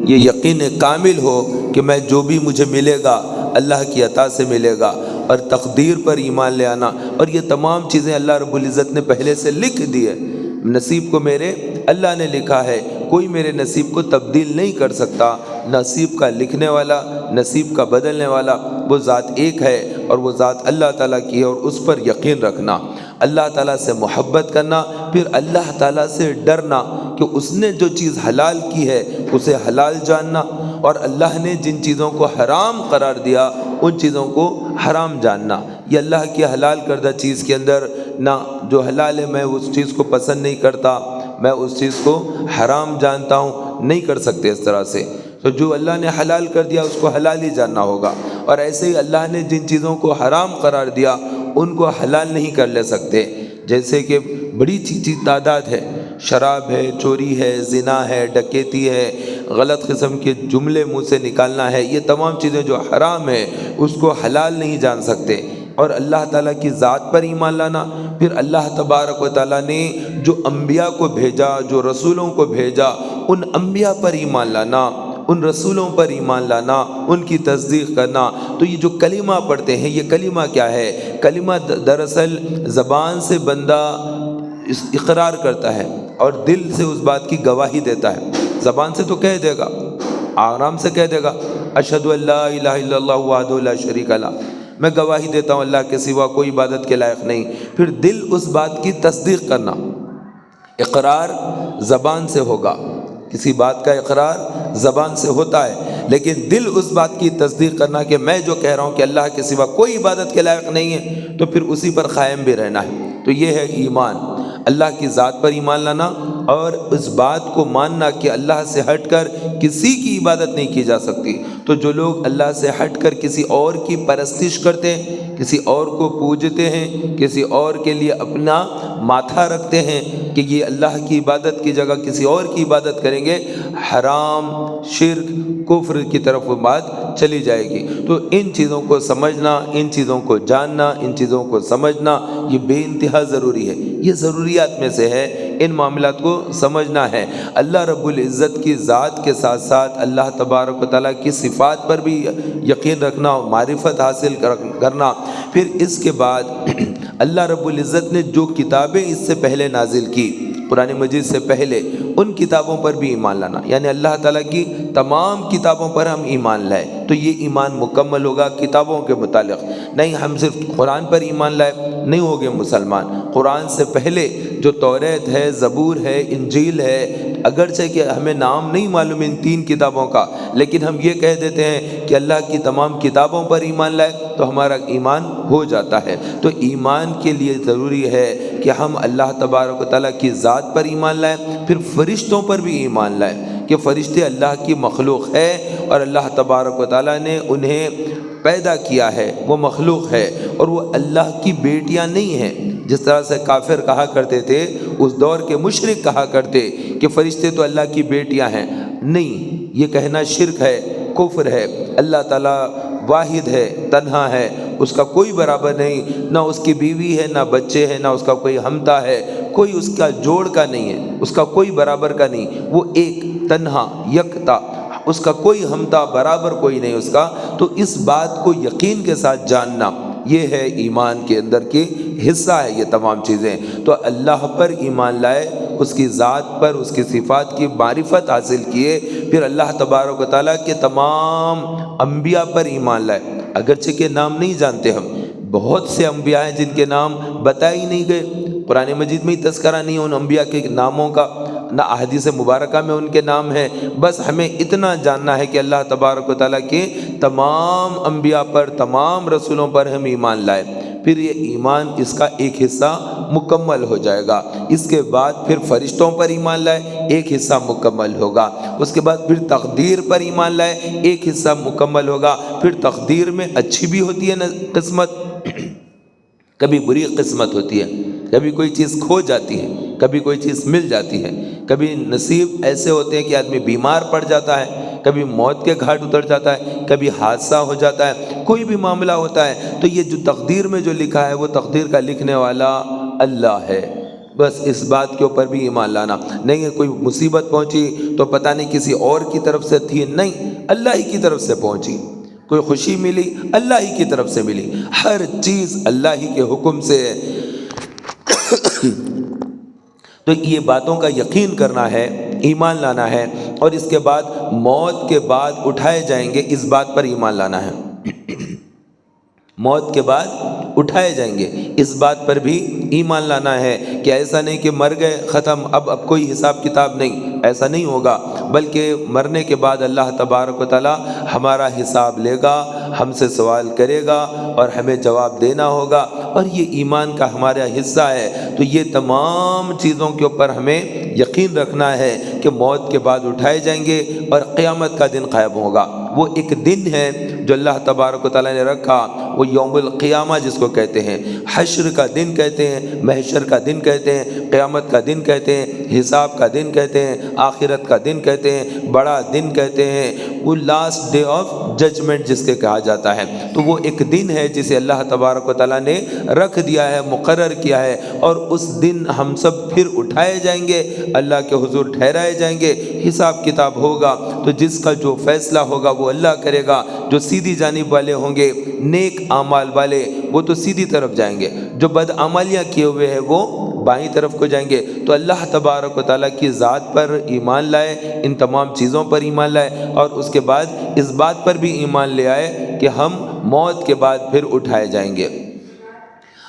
یہ یقین کامل ہو کہ میں جو بھی مجھے ملے گا اللہ کی عطا سے ملے گا، اور تقدیر پر ایمان لے آنا، اور یہ تمام چیزیں اللہ رب العزت نے پہلے سے لکھ دی ہے۔ نصیب کو میرے اللہ نے لکھا ہے، کوئی میرے نصیب کو تبدیل نہیں کر سکتا۔ نصیب کا لکھنے والا، نصیب کا بدلنے والا وہ ذات ایک ہے، اور وہ ذات اللہ تعالیٰ کی ہے، اور اس پر یقین رکھنا، اللہ تعالیٰ سے محبت کرنا، پھر اللہ تعالیٰ سے ڈرنا کہ اس نے جو چیز حلال کی ہے اسے حلال جاننا، اور اللہ نے جن چیزوں کو حرام قرار دیا ان چیزوں کو حرام جاننا۔ یہ اللہ کی حلال کردہ چیز کے اندر نہ جو حلال ہے میں اس چیز کو پسند نہیں کرتا، میں اس چیز کو حرام جانتا ہوں، نہیں کر سکتے اس طرح سے۔ تو جو اللہ نے حلال کر دیا اس کو حلال ہی جاننا ہوگا، اور ایسے ہی اللہ نے جن چیزوں کو حرام قرار دیا ان کو حلال نہیں کر لے سکتے۔ جیسے کہ بڑی چیزی تعداد ہے، شراب ہے، چوری ہے، زنا ہے، ڈکیتی ہے، غلط قسم کے جملے منہ سے نکالنا ہے، یہ تمام چیزیں جو حرام ہے اس کو حلال نہیں جان سکتے۔ اور اللہ تعالیٰ کی ذات پر ایمان لانا، پھر اللہ تبارک و تعالیٰ نے جو انبیاء کو بھیجا، جو رسولوں کو بھیجا، ان انبیاء پر ایمان لانا، ان رسولوں پر ایمان لانا، ان کی تصدیق کرنا۔ تو یہ جو کلمہ پڑھتے ہیں، یہ کلمہ کیا ہے؟ کلمہ دراصل زبان سے بندہ اقرار کرتا ہے اور دل سے اس بات کی گواہی دیتا ہے۔ زبان سے تو کہہ دے گا، آرام سے کہہ دے گا، اشہد ان لا الہ الا اللہ وحدہ لا شریک لہ، میں گواہی دیتا ہوں اللہ کے سوا کوئی عبادت کے لائق نہیں۔ پھر دل اس بات کی تصدیق کرنا، اقرار زبان سے ہوگا، کسی بات کا اقرار زبان سے ہوتا ہے، لیکن دل اس بات کی تصدیق کرنا کہ میں جو کہہ رہا ہوں کہ اللہ کے سوا کوئی عبادت کے لائق نہیں ہے، تو پھر اسی پر قائم بھی رہنا ہے۔ تو یہ ہے ایمان، اللہ کی ذات پر ایمان لانا، اور اس بات کو ماننا کہ اللہ سے ہٹ کر کسی کی عبادت نہیں کی جا سکتی۔ تو جو لوگ اللہ سے ہٹ کر کسی اور کی پرستش کرتے ہیں، کسی اور کو پوجتے ہیں، کسی اور کے لیے اپنا ماتھا رکھتے ہیں کہ یہ اللہ کی عبادت کی جگہ کسی اور کی عبادت کریں گے، حرام، شرک، کفر کی طرف وہ بات چلی جائے گی۔ تو ان چیزوں کو سمجھنا، ان چیزوں کو جاننا، ان چیزوں کو سمجھنا یہ بے انتہا ضروری ہے، یہ ضروریات میں سے ہے، ان معاملات کو سمجھنا ہے۔ اللہ رب العزت کی ذات کے ساتھ ساتھ اللہ تبارک و تعالیٰ کی صفات پر بھی یقین رکھنا اور معرفت حاصل کرنا۔ پھر اس کے بعد اللہ رب العزت نے جو کتابیں اس سے پہلے نازل کی، قرآن مجید سے پہلے، ان کتابوں پر بھی ایمان لانا، یعنی اللہ تعالیٰ کی تمام کتابوں پر ہم ایمان لائے تو یہ ایمان مکمل ہوگا چابوں کے متعلق۔ نہیں ہم صرف قرآن پر ایمان لائے نہیں ہوگے مسلمان، قرآن سے پہلے جو توریت ہے، زبور ہے، انجیل ہے، اگرچہ کہ ہمیں نام نہیں معلوم ان تین کتابوں کا، لیکن ہم یہ کہہ دیتے ہیں کہ اللہ کی تمام کتابوں پر ایمان لائے تو ہمارا ایمان ہو جاتا ہے۔ تو ایمان کے لیے ضروری ہے کہ ہم اللہ تبارک و تعالیٰ کی ذات پر ایمان لائیں، پھر فرشتوں پر بھی ایمان لائیں کہ فرشتے اللہ کی مخلوق ہے اور اللہ تبارک و تعالیٰ نے انہیں پیدا کیا ہے، وہ مخلوق ہے اور وہ اللہ کی بیٹیاں نہیں ہیں، جس طرح سے کافر کہا کرتے تھے، اس دور کے مشرک کہا کرتے کہ فرشتے تو اللہ کی بیٹیاں ہیں۔ نہیں، یہ کہنا شرک ہے، کفر ہے۔ اللہ تعالیٰ واحد ہے، تنہا ہے، اس کا کوئی برابر نہیں، نہ اس کی بیوی ہے، نہ بچے ہیں، نہ اس کا کوئی ہمتا ہے، کوئی اس کا جوڑ کا نہیں ہے، اس کا کوئی برابر کا نہیں، وہ ایک تنہا یکتا، اس کا کوئی ہمتا برابر کوئی نہیں اس کا۔ تو اس بات کو یقین کے ساتھ جاننا یہ ہے ایمان کے اندر کی حصہ ہے یہ تمام چیزیں۔ تو اللہ پر ایمان لائے، اس کی ذات پر، اس کی صفات کی معرفت حاصل کیے، پھر اللہ تبارک و تعالیٰ کے تمام انبیاء پر ایمان لائے، اگرچہ کہ نام نہیں جانتے ہم، بہت سے انبیاء ہیں جن کے نام بتائے ہی نہیں گئے، قرآن مجید میں ہی تذکرہ نہیں ہے ان انبیاء کے ناموں کا، نہ احادیث مبارکہ میں ان کے نام ہیں، بس ہمیں اتنا جاننا ہے کہ اللہ تبارک و تعالیٰ کے تمام انبیاء پر، تمام رسولوں پر ہم ایمان لائے، پھر یہ ایمان اس کا ایک حصہ مکمل ہو جائے گا۔ اس کے بعد پھر فرشتوں پر ایمان لائے، ایک حصہ مکمل ہوگا۔ اس کے بعد پھر تقدیر پر ایمان لائے، ایک حصہ مکمل ہوگا۔ پھر تقدیر میں اچھی بھی ہوتی ہے قسمت، کبھی بری قسمت ہوتی ہے، کبھی کوئی چیز کھو جاتی ہے، کبھی کوئی چیز مل جاتی ہے، کبھی نصیب ایسے ہوتے ہیں کہ آدمی بیمار پڑ جاتا ہے، کبھی موت کے گھاٹ اتر جاتا ہے، کبھی حادثہ ہو جاتا ہے، کوئی بھی معاملہ ہوتا ہے۔ تو یہ جو تقدیر میں جو لکھا ہے وہ تقدیر کا لکھنے والا اللہ ہے۔ بس اس بات کے اوپر بھی ایمان لانا نہیں ہے کوئی مصیبت پہنچی تو پتہ نہیں کسی اور کی طرف سے تھی، نہیں، اللہ ہی کی طرف سے پہنچی۔ کوئی خوشی ملی اللہ ہی کی طرف سے ملی، ہر چیز اللہ ہی کے حکم سے ہے۔ تو یہ باتوں کا یقین کرنا ہے، ایمان لانا ہے، اور اس کے بعد موت کے بعد اٹھائے جائیں گے، اس بات پر ایمان لانا ہے۔ موت کے بعد اٹھائے جائیں گے، اس بات پر بھی ایمان لانا ہے کہ ایسا نہیں کہ مر گئے ختم، اب کوئی حساب کتاب نہیں، ایسا نہیں ہوگا، بلکہ مرنے کے بعد اللہ تبارک و تعالی ہمارا حساب لے گا، ہم سے سوال کرے گا اور ہمیں جواب دینا ہوگا، اور یہ ایمان کا ہمارا حصہ ہے۔ تو یہ تمام چیزوں کے اوپر ہمیں یقین رکھنا ہے کہ موت کے بعد اٹھائے جائیں گے اور قیامت کا دن قائم ہوگا۔ وہ ایک دن ہے جو اللہ تبارک و تعالیٰ نے رکھا، وہ یوم القیامہ جس کو کہتے ہیں، حشر کا دن کہتے ہیں، محشر کا دن کہتے ہیں، قیامت کا دن کہتے ہیں، حساب کا دن کہتے ہیں، آخرت کا دن کہتے ہیں، بڑا دن کہتے ہیں، وہ لاسٹ ڈے آف ججمنٹ جس کے کہا جاتا ہے۔ تو وہ ایک دن ہے جسے اللہ تبارک و تعالیٰ نے رکھ دیا ہے، مقرر کیا ہے، اور اس دن ہم سب پھر اٹھائے جائیں گے، اللہ کے حضور ٹھہرائے جائیں گے، حساب کتاب ہوگا۔ تو جس کا جو فیصلہ ہوگا وہ اللہ کرے گا۔ جو سیدھی جانب والے ہوں گے، نیک اعمال والے، وہ تو سیدھی طرف جائیں گے، جو بد اعمالیاں کیے ہوئے ہیں وہ بائیں طرف کو جائیں گے۔ تو اللہ تبارک و تعالیٰ کی ذات پر ایمان لائے، ان تمام چیزوں پر ایمان لائے، اور اس کے بعد اس بات پر بھی ایمان لے آئے کہ ہم موت کے بعد پھر اٹھائے جائیں گے۔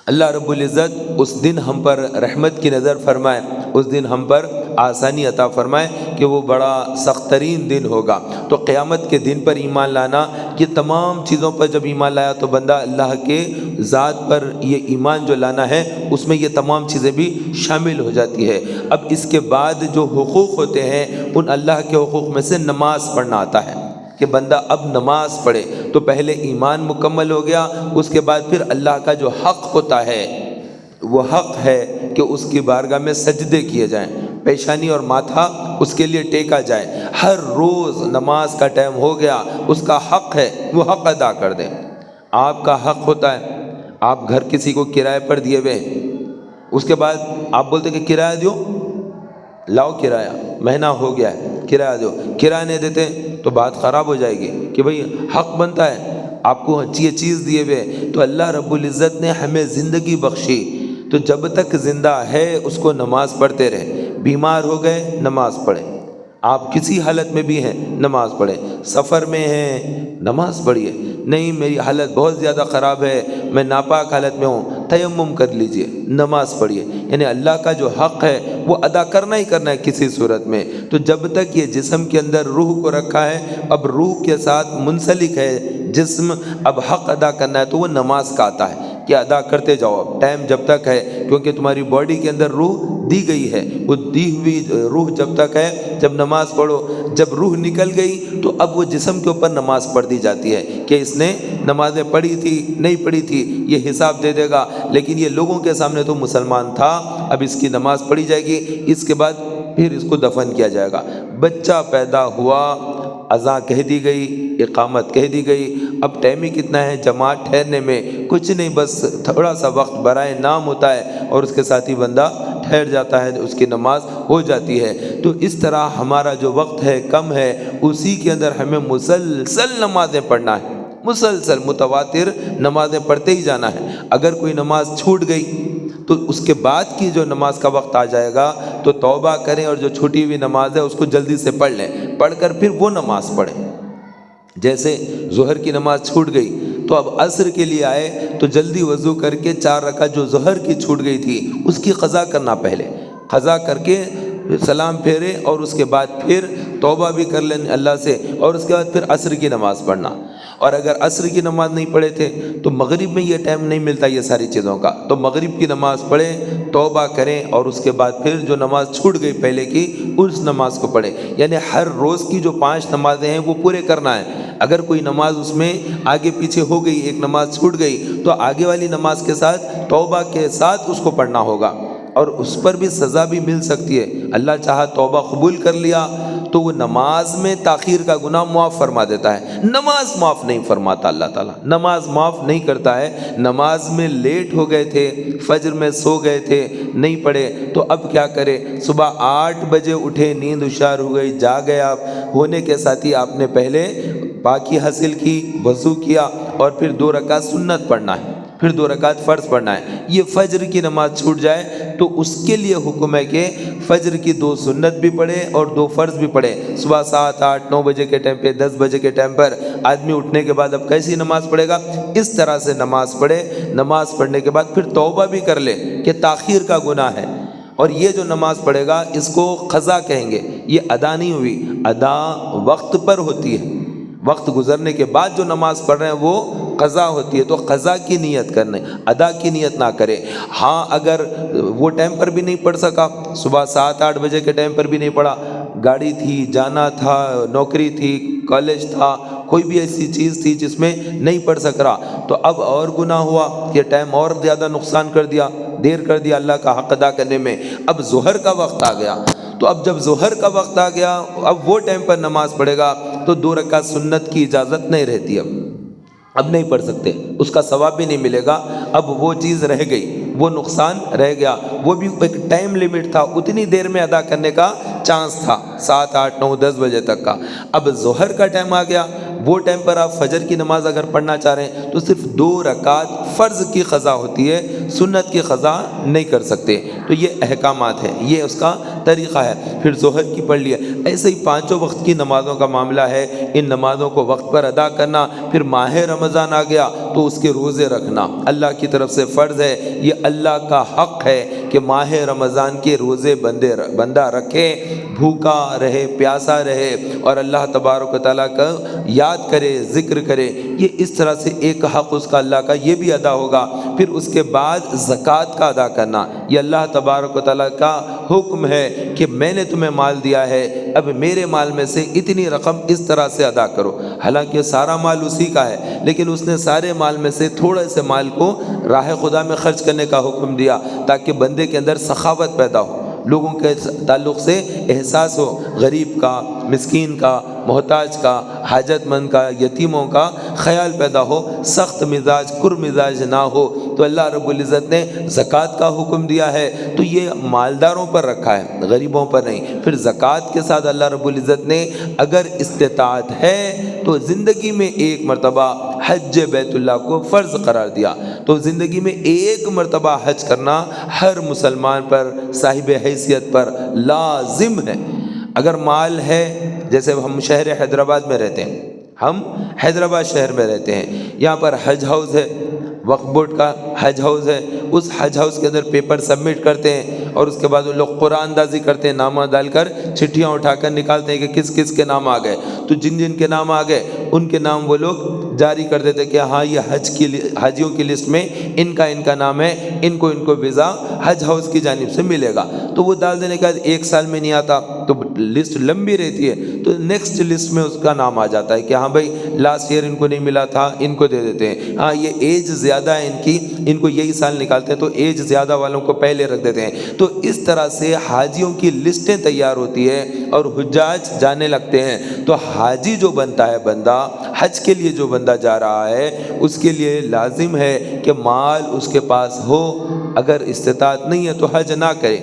اللہ رب العزت اس دن ہم پر رحمت کی نظر فرمائے، اس دن ہم پر آسانی عطا فرمائے کہ وہ بڑا سخت ترین دن ہوگا۔ تو قیامت کے دن پر ایمان لانا، یہ تمام چیزوں پر جب ایمان لایا تو بندہ اللہ کے ذات پر یہ ایمان جو لانا ہے اس میں یہ تمام چیزیں بھی شامل ہو جاتی ہے۔ اب اس کے بعد جو حقوق ہوتے ہیں ان اللہ کے حقوق میں سے نماز پڑھنا آتا ہے کہ بندہ اب نماز پڑھے۔ تو پہلے ایمان مکمل ہو گیا، اس کے بعد پھر اللہ کا جو حق ہوتا ہے وہ حق ہے کہ اس کی بارگاہ میں سجدے کیے جائیں، پیشانی اور ماتھا اس کے لیے ٹیکا جائے۔ ہر روز نماز کا ٹائم ہو گیا، اس کا حق ہے وہ حق ادا کر دیں۔ آپ کا حق ہوتا ہے، آپ گھر کسی کو کرائے پر دیے ہوئے ہیں، اس کے بعد آپ بولتے کہ کرایہ دیو، لاؤ کرایہ، مہینہ ہو گیا ہے کرایہ دو، کرایہ نہیں دیتے تو بات خراب ہو جائے گی کہ بھئی حق بنتا ہے آپ کو یہ چیز دیے ہوئے۔ تو اللہ رب العزت نے ہمیں زندگی بخشی، تو جب تک زندہ ہے اس کو نماز پڑھتے رہے۔ بیمار ہو گئے نماز پڑھیں، آپ کسی حالت میں بھی ہیں نماز پڑھیں، سفر میں ہیں نماز پڑھیے، نہیں میری حالت بہت زیادہ خراب ہے، میں ناپاک حالت میں ہوں، تیمم کر لیجئے، نماز پڑھیے۔ یعنی اللہ کا جو حق ہے وہ ادا کرنا ہی کرنا ہے کسی صورت میں۔ تو جب تک یہ جسم کے اندر روح کو رکھا ہے، اب روح کے ساتھ منسلک ہے جسم، اب حق ادا کرنا ہے تو وہ نماز کا آتا ہے کہ ادا کرتے جاؤ اب ٹائم جب تک ہے، کیونکہ تمہاری باڈی کے اندر روح دی گئی ہے، وہ دی ہوئی روح جب تک ہے جب نماز پڑھو۔ جب روح نکل گئی تو اب وہ جسم کے اوپر نماز پڑھ دی جاتی ہے کہ اس نے نمازیں پڑھی تھی نہیں پڑھی تھی یہ حساب دے دے گا، لیکن یہ لوگوں کے سامنے تو مسلمان تھا، اب اس کی نماز پڑھی جائے گی، اس کے بعد پھر اس کو دفن کیا جائے گا۔ بچہ پیدا ہوا، اذان کہہ دی گئی، اقامت کہہ دی گئی، اب ٹائم ہی کتنا ہے جماعت ٹھہرنے میں، کچھ نہیں، بس تھوڑا سا وقت برائے نام ہوتا ہے اور اس کے ساتھ ہی بندہ ٹھہر جاتا ہے، اس کی نماز ہو جاتی ہے۔ تو اس طرح ہمارا جو وقت ہے کم ہے، اسی کے اندر ہمیں مسلسل نمازیں پڑھنا ہے، مسلسل متواتر نمازیں پڑھتے ہی جانا ہے۔ اگر کوئی نماز چھوٹ گئی تو اس کے بعد کی جو نماز کا وقت آ جائے گا تو توبہ کریں اور جو چھوٹی ہوئی نماز ہے اس کو جلدی سے پڑھ لیں، پڑھ کر پھر وہ نماز پڑھیں۔ جیسے ظہر کی نماز چھوٹ گئی تو اب عصر کے لیے آئے تو جلدی وضو کر کے 4 رکعت جو ظہر کی چھوٹ گئی تھی اس کی قضا کرنا، پہلے قضا کر کے سلام پھیرے اور اس کے بعد پھر توبہ بھی کر لیں اللہ سے، اور اس کے بعد پھر عصر کی نماز پڑھنا۔ اور اگر عصر کی نماز نہیں پڑھے تھے تو مغرب میں یہ ٹائم نہیں ملتا یہ ساری چیزوں کا، تو مغرب کی نماز پڑھیں، توبہ کریں، اور اس کے بعد پھر جو نماز چھوٹ گئی پہلے کی اس نماز کو پڑھیں۔ یعنی ہر روز کی جو 5 نمازیں ہیں وہ پورے کرنا ہے۔ اگر کوئی نماز اس میں آگے پیچھے ہو گئی، ایک نماز چھوٹ گئی، تو آگے والی نماز کے ساتھ توبہ کے ساتھ اس کو پڑھنا ہوگا۔ اور اس پر بھی سزا بھی مل سکتی ہے. اللہ چاہا توبہ قبول کر لیا تو وہ نماز میں تاخیر کا گناہ معاف فرما دیتا ہے. نماز معاف نہیں فرماتا اللہ تعالیٰ, نماز معاف نہیں کرتا ہے. نماز میں لیٹ ہو گئے تھے, فجر میں سو گئے تھے, نہیں پڑھے, تو اب کیا کرے؟ صبح 8 بجے اٹھے, نیند ہوشیار ہو گئی, جا گئے آپ, ہونے کے ساتھ ہی آپ نے پہلے پاکی حاصل کی, وضو کیا, اور پھر 2 رکعت سنت پڑھنا ہے, پھر 2 رکعت فرض پڑھنا ہے. یہ فجر کی نماز چھوٹ جائے تو اس کے لیے حکم ہے کہ فجر کی 2 سنت بھی پڑھے اور 2 فرض بھی پڑھے. صبح 7, 8, 9 بجے کے ٹائم پہ, 10 بجے کے ٹائم پر آدمی اٹھنے کے بعد اب کیسی نماز پڑھے گا؟ اس طرح سے نماز پڑھے. نماز پڑھنے کے بعد پھر توبہ بھی کر لے کہ تاخیر کا گناہ ہے, اور یہ جو نماز پڑھے گا اس کو قضا کہیں گے. یہ ادا نہیں ہوئی, ادا وقت پر ہوتی ہے. وقت گزرنے کے بعد جو نماز پڑھ رہے ہیں وہ قضا ہوتی ہے, تو قضا کی نیت کرنے, ادا کی نیت نہ کرے. ہاں اگر وہ ٹائم پر بھی نہیں پڑھ سکا, صبح 7, 8 بجے کے ٹائم پر بھی نہیں پڑھا, گاڑی تھی, جانا تھا, نوکری تھی, کالج تھا, کوئی بھی ایسی چیز تھی جس میں نہیں پڑھ سک رہا, تو اب اور گناہ ہوا, یہ ٹائم اور زیادہ نقصان کر دیا, دیر کر دیا اللہ کا حق ادا کرنے میں. اب ظہر کا وقت آ گیا, تو اب جب ظہر کا وقت آ گیا, اب وہ ٹائم پر نماز پڑھے گا تو 2 رکعت سنت کی اجازت نہیں رہتی. اب نہیں پڑھ سکتے, اس کا ثواب بھی نہیں ملے گا. اب وہ چیز رہ گئی, وہ نقصان رہ گیا. وہ بھی ایک ٹائم لیمٹ تھا, اتنی دیر میں ادا کرنے کا چانس تھا, 7, 8, 9, 10 بجے تک کا. اب ظہر کا ٹائم آ گیا, وہ ٹائم پر آپ فجر کی نماز اگر پڑھنا چاہ رہے ہیں تو صرف 2 رکعت فرض کی قضا ہوتی ہے, سنت کی قضا نہیں کر سکتے. تو یہ احکامات ہیں, یہ اس کا طریقہ ہے. پھر ظہر کی پڑھ لیا. ایسے ہی 5 وقت کی نمازوں کا معاملہ ہے, ان نمازوں کو وقت پر ادا کرنا. پھر ماہ رمضان آ گیا تو اس کے روزے رکھنا اللہ کی طرف سے فرض ہے. یہ اللہ کا حق ہے کہ ماہ رمضان کے روزے بندہ رکھے, بھوکا رہے, پیاسا رہے, اور اللہ تبارک و تعالیٰ کا یاد کرے, ذکر کرے. یہ اس طرح سے ایک حق اس کا اللہ کا یہ بھی ادا ہوگا. پھر اس کے بعد زکوٰۃ کا ادا کرنا, یہ اللہ تبارک و تعالیٰ کا حکم ہے کہ میں نے تمہیں مال دیا ہے, اب میرے مال میں سے اتنی رقم اس طرح سے ادا کرو. حالانکہ سارا مال اسی کا ہے, لیکن اس نے سارے مال میں سے تھوڑے سے مال کو راہ خدا میں خرچ کرنے کا حکم دیا تاکہ بندے کے اندر سخاوت پیدا ہو, لوگوں کے تعلق سے احساس ہو, غریب کا, مسکین کا, محتاج کا, حاجت مند کا, یتیموں کا خیال پیدا ہو, سخت مزاج مزاج نہ ہو. تو اللہ رب العزت نے زکوٰۃ کا حکم دیا ہے, تو یہ مالداروں پر رکھا ہے, غریبوں پر نہیں. پھر زکوٰۃ کے ساتھ اللہ رب العزت نے اگر استطاعت ہے تو زندگی میں 1 مرتبہ حج بیت اللہ کو فرض قرار دیا. تو زندگی میں 1 مرتبہ حج کرنا ہر مسلمان پر, صاحب حیثیت پر لازم ہے. اگر مال ہے, جیسے ہم شہر حیدرآباد میں رہتے ہیں, ہم حیدرآباد شہر میں رہتے ہیں, یہاں پر حج ہاؤس ہے, وقف بورڈ کا حج ہاؤس ہے. اس حج ہاؤس کے اندر پیپر سبمٹ کرتے ہیں, اور اس کے بعد وہ لوگ قرآن اندازی کرتے ہیں, نامہ ڈال کر چٹھیاں اٹھا کر نکالتے ہیں کہ کس کس کے نام آ گئے. تو جن جن کے نام آ گئے ان کے نام وہ لوگ جاری کر دیتے کہ ہاں یہ حاجیوں کی لسٹ میں ان کا نام ہے, ان کو ویزا حج ہاؤس کی جانب سے ملے گا. تو وہ ڈال دینے کے بعد 1 سال میں نہیں آتا تو لسٹ لمبی رہتی ہے, تو نیکسٹ لسٹ میں اس کا نام آ جاتا ہے کہ ہاں بھائی لاسٹ ایئر ان کو نہیں ملا تھا, ان کو دے دیتے ہیں. ہاں یہ ایج زیادہ ہے ان کی, ان کو یہی سال نکالتے ہیں, تو ایج زیادہ والوں کو پہلے رکھ دیتے ہیں. تو اس طرح سے حاجیوں کی لسٹیں تیار ہوتی ہے اور حجاج جانے لگتے ہیں. تو حاجی جو بنتا ہے بندہ, حج کے لیے جو بندہ جا رہا ہے, اس کے لیے لازم ہے کہ مال اس کے پاس ہو. اگر استطاعت نہیں ہے تو حج نہ کرے,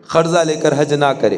قرضہ لے کر حج نہ کرے,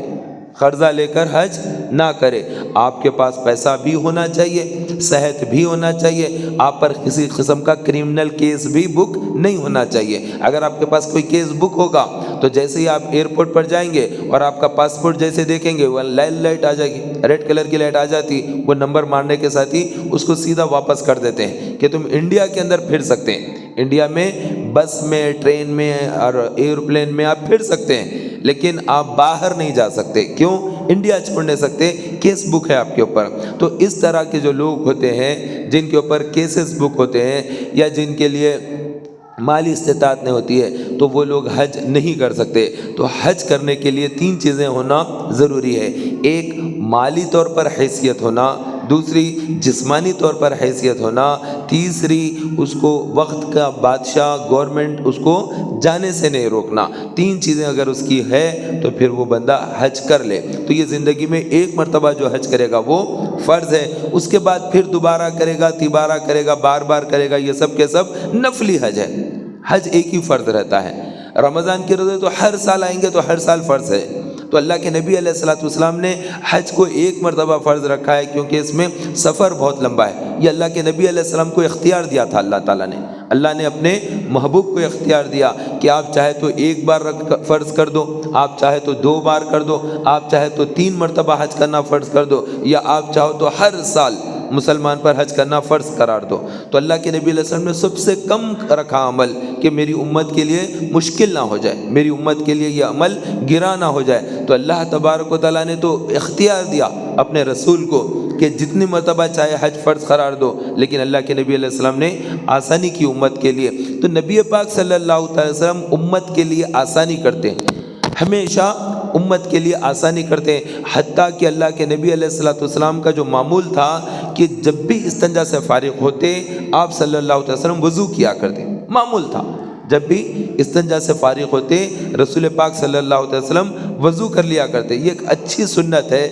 قرضہ لے کر حج نہ کرے. آپ کے پاس پیسہ بھی ہونا چاہیے, صحت بھی ہونا چاہیے, آپ پر کسی قسم کا کرمنل کیس بھی بک نہیں ہونا چاہیے. اگر آپ کے پاس کوئی کیس بک ہوگا تو جیسے ہی آپ ایئرپورٹ پر جائیں گے اور آپ کا پاسپورٹ جیسے دیکھیں گے, وہ لائٹ آ جائے گی, ریڈ کلر کی لائٹ آ جاتی, وہ نمبر مارنے کے ساتھ ہی اس کو سیدھا واپس کر دیتے ہیں کہ تم انڈیا کے اندر پھر سکتے ہیں. انڈیا میں بس میں, ٹرین میں اور ایئروپلین میں آپ پھر سکتے ہیں, لیکن آپ باہر نہیں جا سکتے. کیوں؟ انڈیا چھوڑ نہیں سکتے, کیس بک ہے آپ کے اوپر. تو اس طرح کے جو لوگ ہوتے ہیں جن کے اوپر کیسز بک ہوتے ہیں یا جن کے لیے مالی استطاعت نہیں ہوتی ہے, تو وہ لوگ حج نہیں کر سکتے. تو حج کرنے کے لیے 3 چیزیں ہونا ضروری ہے. ایک, مالی طور پر حیثیت ہونا. دوسری جسمانی طور پر حیثیت ہونا، تیسری اس کو وقت کا بادشاہ گورنمنٹ اس کو جانے سے نہیں روکنا۔ 3 چیزیں اگر اس کی ہے تو پھر وہ بندہ حج کر لے۔ تو یہ زندگی میں ایک مرتبہ جو حج کرے گا وہ فرض ہے، اس کے بعد پھر دوبارہ کرے گا، تیبارہ کرے گا، بار بار کرے گا، یہ سب کے سب نفلی حج ہے۔ حج ایک ہی فرض رہتا ہے۔ رمضان کے روزے تو ہر سال آئیں گے تو ہر سال فرض ہے۔ تو اللہ کے نبی علیہ الصلوۃ والسلام نے حج کو ایک مرتبہ فرض رکھا ہے کیونکہ اس میں سفر بہت لمبا ہے۔ یہ اللہ کے نبی علیہ السلام کو اختیار دیا تھا اللہ تعالیٰ نے۔ اللہ نے اپنے محبوب کو اختیار دیا کہ آپ چاہے تو ایک بار فرض کر دو، آپ چاہے تو 2 بار کر دو، آپ چاہے تو 3 مرتبہ حج کرنا فرض کر دو، یا آپ چاہو تو ہر سال مسلمان پر حج کرنا فرض قرار دو۔ تو اللہ کے نبی علیہ السلام نے سب سے کم رکھا عمل کہ میری امت کے لیے مشکل نہ ہو جائے، میری امت کے لیے یہ عمل گرا نہ ہو جائے۔ تو اللہ تبارک و تعالیٰ نے تو اختیار دیا اپنے رسول کو کہ جتنی مرتبہ چاہے حج فرض قرار دو، لیکن اللہ کے نبی علیہ السلام نے آسانی کی امت کے لیے۔ تو نبی پاک صلی اللہ علیہ وسلم امت کے لیے آسانی کرتے ہیں، ہمیشہ امت کے لیے آسانی کرتے ہیں، حتیٰ کہ اللہ کے نبی علیہ الصلوۃ والسلام کا جو معمول تھا کہ جب بھی استنجا سے فارغ ہوتے آپ صلی اللہ علیہ وسلم وضو کیا کرتے، معمول تھا۔ جب بھی استنجا سے فارغ ہوتے رسول پاک صلی اللہ علیہ وسلم وضو کر لیا کرتے۔ یہ ایک اچھی سنت ہے،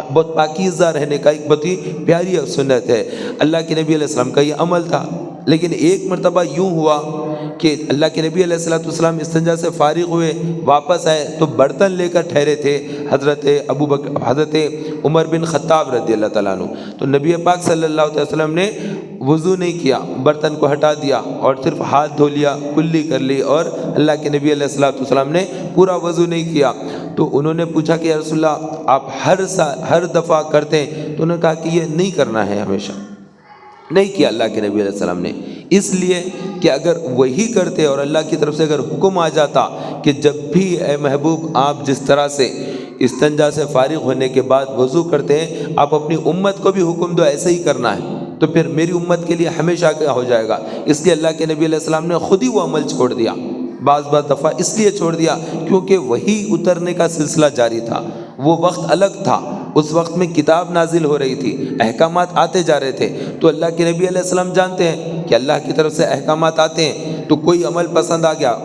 بہت پاکیزہ رہنے کا ایک بہت ہی پیاری سنت ہے۔ اللہ کے نبی علیہ السلام کا یہ عمل تھا۔ لیکن ایک مرتبہ یوں ہوا کہ اللہ کے نبی علیہ الصلوۃ والسلام استنجا سے فارغ ہوئے، واپس آئے تو برتن لے کر ٹھہرے تھے حضرت عمر بن خطاب رضی اللہ تعالیٰ عنہ۔ تو نبی پاک صلی اللہ علیہ وسلم نے وضو نہیں کیا، برتن کو ہٹا دیا اور صرف ہاتھ دھو لیا، کلی کر لی، اور اللہ کے نبی علیہ الصلوۃ والسلام نے پورا وضو نہیں کیا۔ تو انہوں نے پوچھا کہ یا رسول اللہ آپ ہر دفعہ کرتے ہیں؟ تو انہوں نے کہا کہ یہ نہیں کرنا ہے، ہمیشہ نہیں کیا اللہ کے نبی علیہ السلام نے، اس لیے کہ اگر وہی کرتے اور اللہ کی طرف سے اگر حکم آ جاتا کہ جب بھی اے محبوب آپ جس طرح سے استنجا سے فارغ ہونے کے بعد وضو کرتے ہیں آپ اپنی امت کو بھی حکم دو ایسے ہی کرنا ہے، تو پھر میری امت کے لیے ہمیشہ کیا ہو جائے گا۔ اس لیے اللہ کے نبی علیہ السلام نے خود ہی وہ عمل چھوڑ دیا، بعض دفعہ اس لیے چھوڑ دیا کیونکہ وہی اترنے کا سلسلہ جاری تھا، وہ وقت الگ تھا، اس وقت میں کتاب نازل ہو رہی تھی، احکامات آتے جا رہے تھے۔ تو اللہ کے نبی علیہ السلام جانتے ہیں کہ اللہ کی طرف سے احکامات آتے ہیں، تو کوئی عمل پسند آ گیا،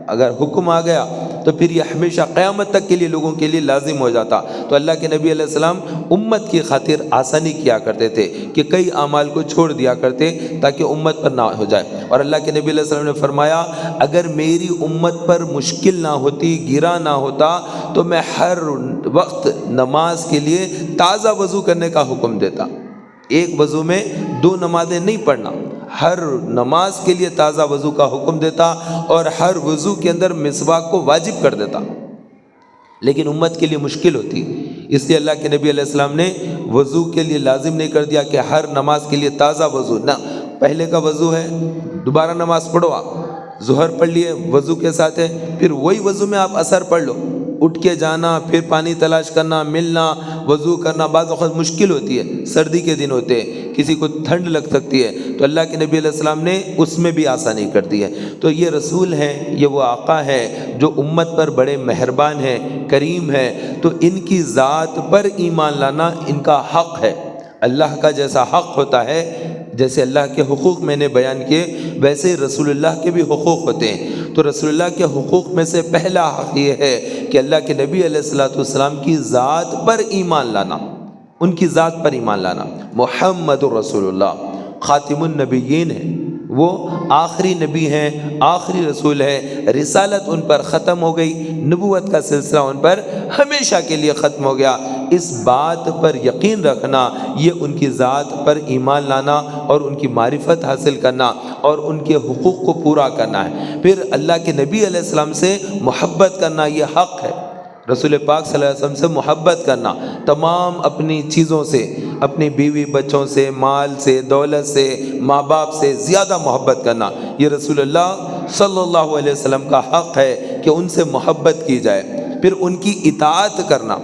اگر حکم آ گیا تو پھر یہ ہمیشہ قیامت تک کے لیے لوگوں کے لیے لازم ہو جاتا۔ تو اللہ کے نبی علیہ السلام امت کی خاطر آسانی کیا کرتے تھے کہ کئی اعمال کو چھوڑ دیا کرتے تاکہ امت پر نہ ہو جائے۔ اور اللہ کے نبی علیہ السلام نے فرمایا اگر میری امت پر مشکل نہ ہوتی، گرا نہ ہوتا، تو میں ہر وقت نماز کے لیے تازہ وضو کرنے کا حکم دیتا۔ ایک وضو میں 2 نمازیں نہیں پڑھنا، ہر نماز کے لیے تازہ وضو کا حکم دیتا اور ہر وضو کے اندر مسواک کو واجب کر دیتا، لیکن امت کے لیے مشکل ہوتی، اس لیے اللہ کے نبی علیہ السلام نے وضو کے لیے لازم نہیں کر دیا کہ ہر نماز کے لیے تازہ وضو، نہ، پہلے کا وضو ہے دوبارہ نماز پڑھو، آپ ظہر پڑھ لیے وضو کے ساتھ ہے، پھر وہی وضو میں آپ عصر پڑھ لو، اٹھ کے جانا، پھر پانی تلاش کرنا، ملنا، وضو کرنا بعض وقت مشکل ہوتی ہے، سردی کے دن ہوتے ہیں، کسی کو ٹھنڈ لگ سکتی ہے، تو اللہ کے نبی علیہ السلام نے اس میں بھی آسانی کر دی ہے۔ تو یہ رسول ہیں، یہ وہ آقا ہے جو امت پر بڑے مہربان ہیں، کریم ہے، تو ان کی ذات پر ایمان لانا ان کا حق ہے۔ اللہ کا جیسا حق ہوتا ہے، جیسے اللہ کے حقوق میں نے بیان کیے، ویسے ہی رسول اللہ کے بھی حقوق ہوتے ہیں۔ تو رسول اللہ کے حقوق میں سے پہلا حق یہ ہے کہ اللہ کے نبی علیہ الصلوۃ والسلام کی ذات پر ایمان لانا، ان کی ذات پر ایمان لانا۔ محمد رسول اللہ خاتم النبیین ہیں، وہ آخری نبی ہیں، آخری رسول ہے، رسالت ان پر ختم ہو گئی، نبوت کا سلسلہ ان پر ہمیشہ کے لیے ختم ہو گیا۔ اس بات پر یقین رکھنا، یہ ان کی ذات پر ایمان لانا اور ان کی معرفت حاصل کرنا اور ان کے حقوق کو پورا کرنا ہے۔ پھر اللہ کے نبی علیہ السلام سے محبت کرنا یہ حق ہے، رسول پاک صلی اللہ علیہ وسلم سے محبت کرنا، تمام اپنی چیزوں سے، اپنی بیوی بچوں سے، مال سے، دولت سے، ماں باپ سے زیادہ محبت کرنا، یہ رسول اللہ صلی اللہ علیہ وسلم کا حق ہے کہ ان سے محبت کی جائے۔ پھر ان کی اطاعت کرنا،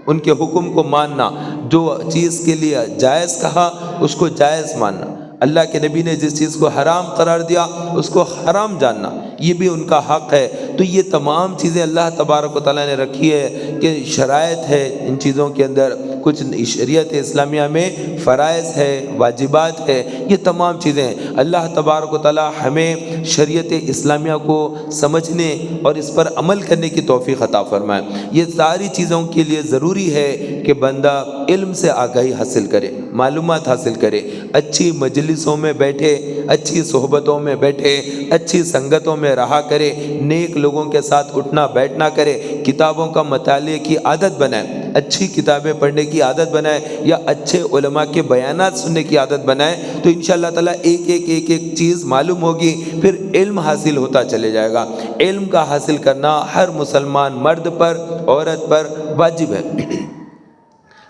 ان کے حکم کو ماننا، جو چیز کے لیے جائز کہا اس کو جائز ماننا، اللہ کے نبی نے جس چیز کو حرام قرار دیا اس کو حرام جاننا، یہ بھی ان کا حق ہے۔ تو یہ تمام چیزیں اللہ تبارک و تعالیٰ نے رکھی ہے کہ شرائط ہے ان چیزوں کے اندر کچھ شریعت اسلامیہ میں فرائض ہے، واجبات ہے، یہ تمام چیزیں ہیں۔ اللہ تبارک و تعالی ہمیں شریعت اسلامیہ کو سمجھنے اور اس پر عمل کرنے کی توفیق عطا فرمائے۔ یہ ساری چیزوں کے لیے ضروری ہے کہ بندہ علم سے آگاہی حاصل کرے، معلومات حاصل کرے، اچھی مجلسوں میں بیٹھے، اچھی صحبتوں میں بیٹھے، اچھی سنگتوں میں رہا کرے، نیک لوگوں کے ساتھ اٹھنا بیٹھنا کرے، کتابوں کا مطالعے کی عادت بنائے، اچھی کتابیں پڑھنے کی عادت بنائے یا اچھے علماء کے بیانات سننے کی عادت بنائے، تو انشاءاللہ تعالیٰ ایک چیز معلوم ہوگی، پھر علم حاصل ہوتا چلے جائے گا۔ علم کا حاصل کرنا ہر مسلمان مرد پر، عورت پر واجب ہے،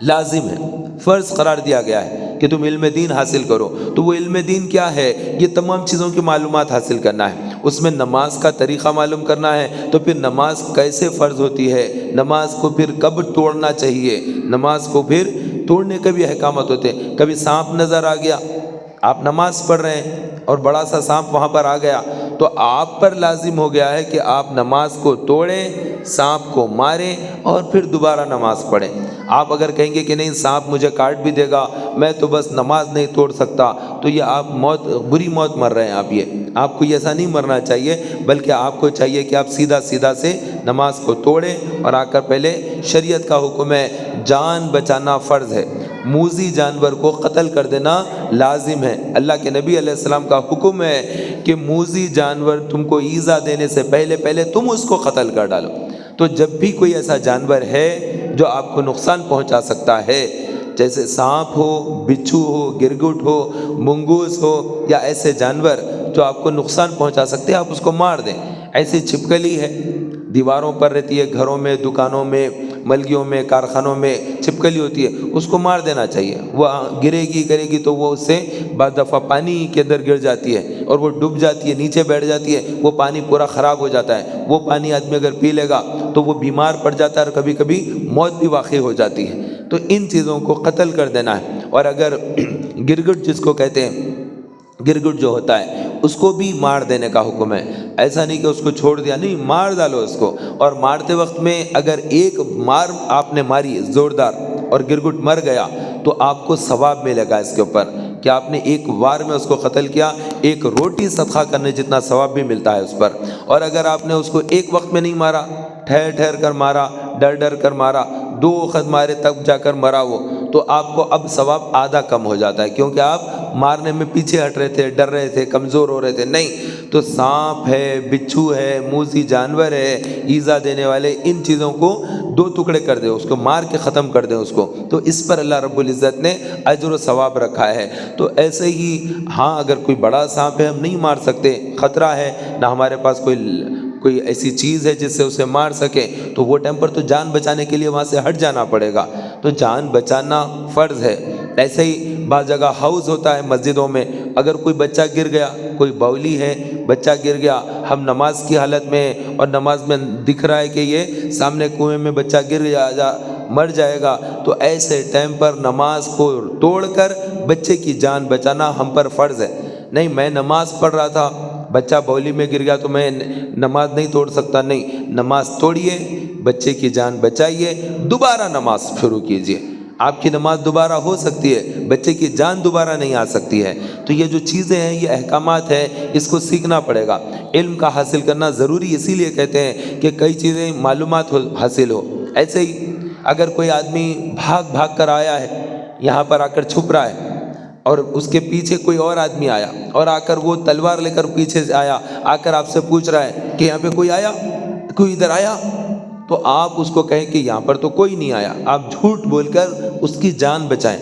لازم ہے، فرض قرار دیا گیا ہے کہ تم علم دین حاصل کرو۔ تو وہ علم دین کیا ہے؟ یہ تمام چیزوں کی معلومات حاصل کرنا ہے، اس میں نماز کا طریقہ معلوم کرنا ہے، تو پھر نماز کیسے فرض ہوتی ہے، نماز کو پھر کب توڑنا چاہیے، نماز کو پھر توڑنے کے بھی احکامات ہوتے ہیں۔ کبھی سانپ نظر آ گیا، آپ نماز پڑھ رہے ہیں اور بڑا سا سانپ وہاں پر آ گیا، تو آپ پر لازم ہو گیا ہے کہ آپ نماز کو توڑیں، سانپ کو ماریں اور پھر دوبارہ نماز پڑھیں۔ آپ اگر کہیں گے کہ نہیں سانپ مجھے کاٹ بھی دے گا، میں تو بس نماز نہیں توڑ سکتا، تو یہ آپ بری موت مر رہے ہیں۔ آپ کو ایسا نہیں مرنا چاہیے، بلکہ آپ کو چاہیے کہ آپ سیدھا سے نماز کو توڑیں اور آ کر پہلے شریعت کا حکم ہے، جان بچانا فرض ہے، موذی جانور کو قتل کر دینا لازم ہے۔ اللہ کے نبی علیہ السلام کا حکم ہے کہ موذی جانور تم کو ایذا دینے سے پہلے تم اس کو قتل کر ڈالو۔ تو جب بھی کوئی ایسا جانور ہے جو آپ کو نقصان پہنچا سکتا ہے، جیسے سانپ ہو، بچھو ہو، گرگٹ ہو، منگوس ہو، یا ایسے جانور جو آپ کو نقصان پہنچا سکتے ہیں، آپ اس کو مار دیں۔ ایسی چھپکلی ہے، دیواروں پر رہتی ہے، گھروں میں، دکانوں میں، ملگیوں میں، کارخانوں میں چھپکلی ہوتی ہے، اس کو مار دینا چاہیے۔ وہ کرے گی تو وہ اس سے بعض دفعہ پانی کے اندر گر جاتی ہے اور وہ ڈوب جاتی ہے، نیچے بیٹھ جاتی ہے، وہ پانی پورا خراب ہو جاتا ہے۔ وہ پانی آدمی اگر پی لے گا تو وہ بیمار پڑ جاتا ہے اور کبھی کبھی موت بھی واقع ہو جاتی ہے۔ تو ان چیزوں کو قتل کر دینا ہے۔ اور اگر گرگٹ جس کو کہتے ہیں، گرگٹ جو ہوتا ہے اس کو بھی مار دینے کا حکم ہے۔ ایسا نہیں کہ اس کو چھوڑ دیا، نہیں، مار ڈالو اس کو۔ اور مارتے وقت میں اگر ایک مار آپ نے ماری زوردار اور گرگٹ مر گیا تو آپ کو ثواب ملے گا اس کے اوپر کہ آپ نے ایک وار میں اس کو قتل کیا، ایک روٹی صدقہ کرنے جتنا ثواب بھی ملتا ہے اس پر۔ اور اگر آپ نے اس کو ایک وقت میں نہیں مارا، ٹھہر کر مارا، ڈر کر مارا، 2 وقت مارے تب جا کر مرا وہ، تو آپ کو اب ثواب آدھا کم ہو جاتا ہے، کیونکہ آپ مارنے میں پیچھے ہٹ رہے تھے، ڈر رہے تھے، کمزور ہو رہے تھے۔ نہیں، تو سانپ ہے، بچھو ہے، موذی جانور ہے، ایذا دینے والے، ان چیزوں کو 2 ٹکڑے کر دیں، اس کو مار کے ختم کر دیں اس کو، تو اس پر اللہ رب العزت نے اجر و ثواب رکھا ہے۔ تو ایسے ہی ہاں، اگر کوئی بڑا سانپ ہے، ہم نہیں مار سکتے، خطرہ ہے، نہ ہمارے پاس کوئی ایسی چیز ہے جس سے اسے مار سکے، تو وہ ٹائم پر تو جان بچانے کے لیے وہاں سے ہٹ جانا پڑے گا، تو جان بچانا فرض ہے۔ ایسے ہی بعض جگہ حوض ہوتا ہے مسجدوں میں، اگر کوئی بچہ گر گیا، کوئی باولی ہے، بچہ گر گیا، ہم نماز کی حالت میں اور نماز میں دکھ رہا ہے کہ یہ سامنے کنویں میں بچہ گر مر جائے گا، تو ایسے ٹائم پر نماز کو توڑ کر بچے کی جان بچانا ہم پر فرض ہے۔ نہیں، میں نماز پڑھ رہا تھا، بچہ باولی میں گر گیا تو میں نماز نہیں توڑ سکتا، نہیں، نماز توڑیے، بچے کی جان بچائیے، دوبارہ نماز شروع کیجیے۔ آپ کی نماز دوبارہ ہو سکتی ہے، بچے کی جان دوبارہ نہیں آ سکتی ہے۔ تو یہ جو چیزیں ہیں، یہ احکامات ہیں، اس کو سیکھنا پڑے گا۔ علم کا حاصل کرنا ضروری اسی لیے کہتے ہیں کہ کئی چیزیں معلومات حاصل ہو۔ ایسے ہی اگر کوئی آدمی بھاگ کر آیا ہے، یہاں پر آ کر چھپ رہا ہے، اور اس کے پیچھے کوئی اور آدمی آیا اور آ کر وہ تلوار لے کر پیچھے سے آیا، آ کر آپ سے پوچھ رہا ہے کہ یہاں پہ کوئی آیا، کوئی ادھر آیا، تو آپ اس کو کہیں کہ یہاں پر تو کوئی نہیں آیا، آپ جھوٹ بول کر اس کی جان بچائیں۔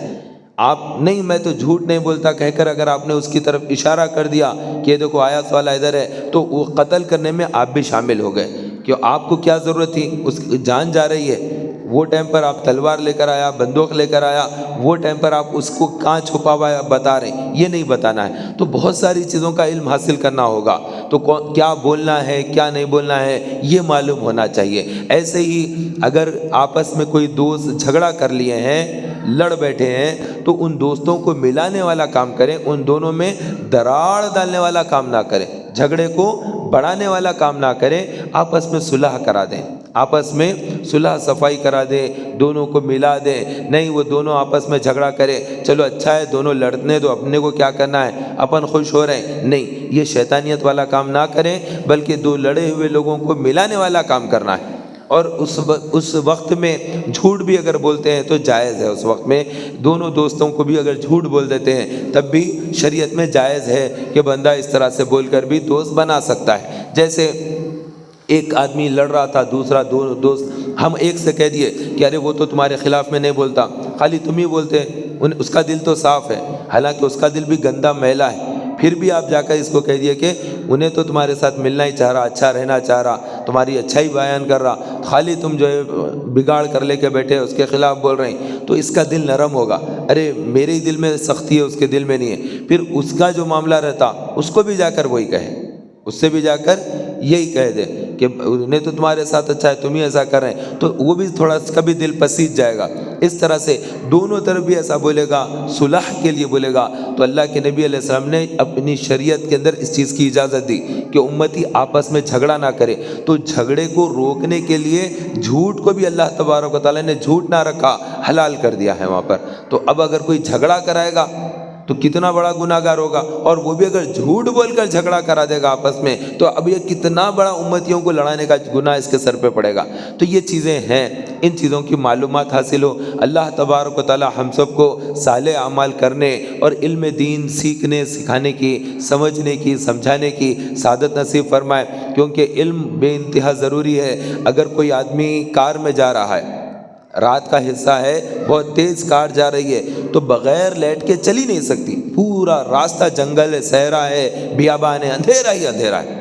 آپ نہیں، میں تو جھوٹ نہیں بولتا کہہ کر اگر آپ نے اس کی طرف اشارہ کر دیا کہ دیکھو آیت والا ادھر ہے، تو وہ قتل کرنے میں آپ بھی شامل ہو گئے، کہ آپ کو کیا ضرورت تھی، اس کی جان جا رہی ہے، وہ ٹائم پر آپ تلوار لے کر آیا، بندوق لے کر آیا، وہ ٹائم پر آپ اس کو کہاں چھپا ہوا ہے بتا رہے ہیں، یہ نہیں بتانا ہے۔ تو بہت ساری چیزوں کا علم حاصل کرنا ہوگا، تو کیا بولنا ہے، کیا نہیں بولنا ہے، یہ معلوم ہونا چاہیے۔ ایسے ہی اگر آپس میں کوئی دوست جھگڑا کر لیے ہیں، لڑ بیٹھے ہیں، تو ان دوستوں کو ملانے والا کام کریں، ان دونوں میں دراڑ ڈالنے والا کام نہ کریں، جھگڑے کو بڑھانے والا کام نہ کریں، آپس میں صلح کرا دیں۔ آپس میں صلح صفائی کرا دے، دونوں کو ملا دے، نہیں وہ دونوں آپس میں جھگڑا کرے، چلو اچھا ہے دونوں لڑنے دو، اپنے کو کیا کرنا ہے، اپن خوش ہو رہے ہیں، نہیں، یہ شیطانیت والا کام نہ کریں، بلکہ دو لڑے ہوئے لوگوں کو ملانے والا کام کرنا ہے۔ اور اس وقت میں جھوٹ بھی اگر بولتے ہیں تو جائز ہے، اس وقت میں دونوں دوستوں کو بھی اگر جھوٹ بول دیتے ہیں تب بھی شریعت میں جائز ہے کہ بندہ اس طرح سے بول کر بھی دوست بنا سکتا ہے۔ جیسے ایک آدمی لڑ رہا تھا، دوسرا دوست، ہم ایک سے کہہ دیے کہ ارے وہ تو تمہارے خلاف میں نہیں بولتا، خالی تم ہی بولتے، اس کا دل تو صاف ہے، حالانکہ اس کا دل بھی گندا میلا ہے، پھر بھی آپ جا کر اس کو کہہ دیے کہ انہیں تو تمہارے ساتھ ملنا ہی چاہ رہا، اچھا رہنا چاہ رہا، تمہاری اچھائی بیان کر رہا، خالی تم جو ہے بگاڑ کر لے کے بیٹھے اس کے خلاف بول رہے ہیں، تو اس کا دل نرم ہوگا، ارے میرے ہی دل میں سختی ہے، اس کے دل میں نہیں ہے، پھر اس کا جو معاملہ رہتا اس کو بھی جا کر وہی کہے، اس سے بھی جا کر یہی کہہ دے کہ انہیں تو تمہارے ساتھ اچھا ہے، تم ہی ایسا کر رہے ہیں، تو وہ بھی تھوڑا اس کا بھی دل پسیج جائے گا۔ اس طرح سے دونوں طرف بھی ایسا بولے گا، صلح کے لیے بولے گا، تو اللہ کے نبی علیہ السلام نے اپنی شریعت کے اندر اس چیز کی اجازت دی کہ امتی آپس میں جھگڑا نہ کرے، تو جھگڑے کو روکنے کے لیے جھوٹ کو بھی اللہ تبارک و تعالیٰ نے جھوٹ نہ رکھا، حلال کر دیا ہے وہاں پر۔ تو اب اگر کوئی جھگڑا کرائے گا تو کتنا بڑا گناہ گار ہوگا، اور وہ بھی اگر جھوٹ بول کر جھگڑا کرا دے گا آپس میں، تو اب یہ کتنا بڑا امتیوں کو لڑانے کا گناہ اس کے سر پہ پڑے گا۔ تو یہ چیزیں ہیں، ان چیزوں کی معلومات حاصل ہو، اللہ تبارک و تعالی ہم سب کو صالح اعمال کرنے اور علم دین سیکھنے سکھانے کی، سمجھنے کی، سمجھانے کی سعادت نصیب فرمائے، کیونکہ علم بے انتہا ضروری ہے۔ اگر کوئی آدمی کار میں جا رہا ہے، رات کا حصہ ہے، بہت تیز کار جا رہی ہے، تو بغیر لائٹ کے چل ہی نہیں سکتی، پورا راستہ جنگل ہے، صحرا ہے، بیابان ہے، اندھیرا ہی اندھیرا ہے،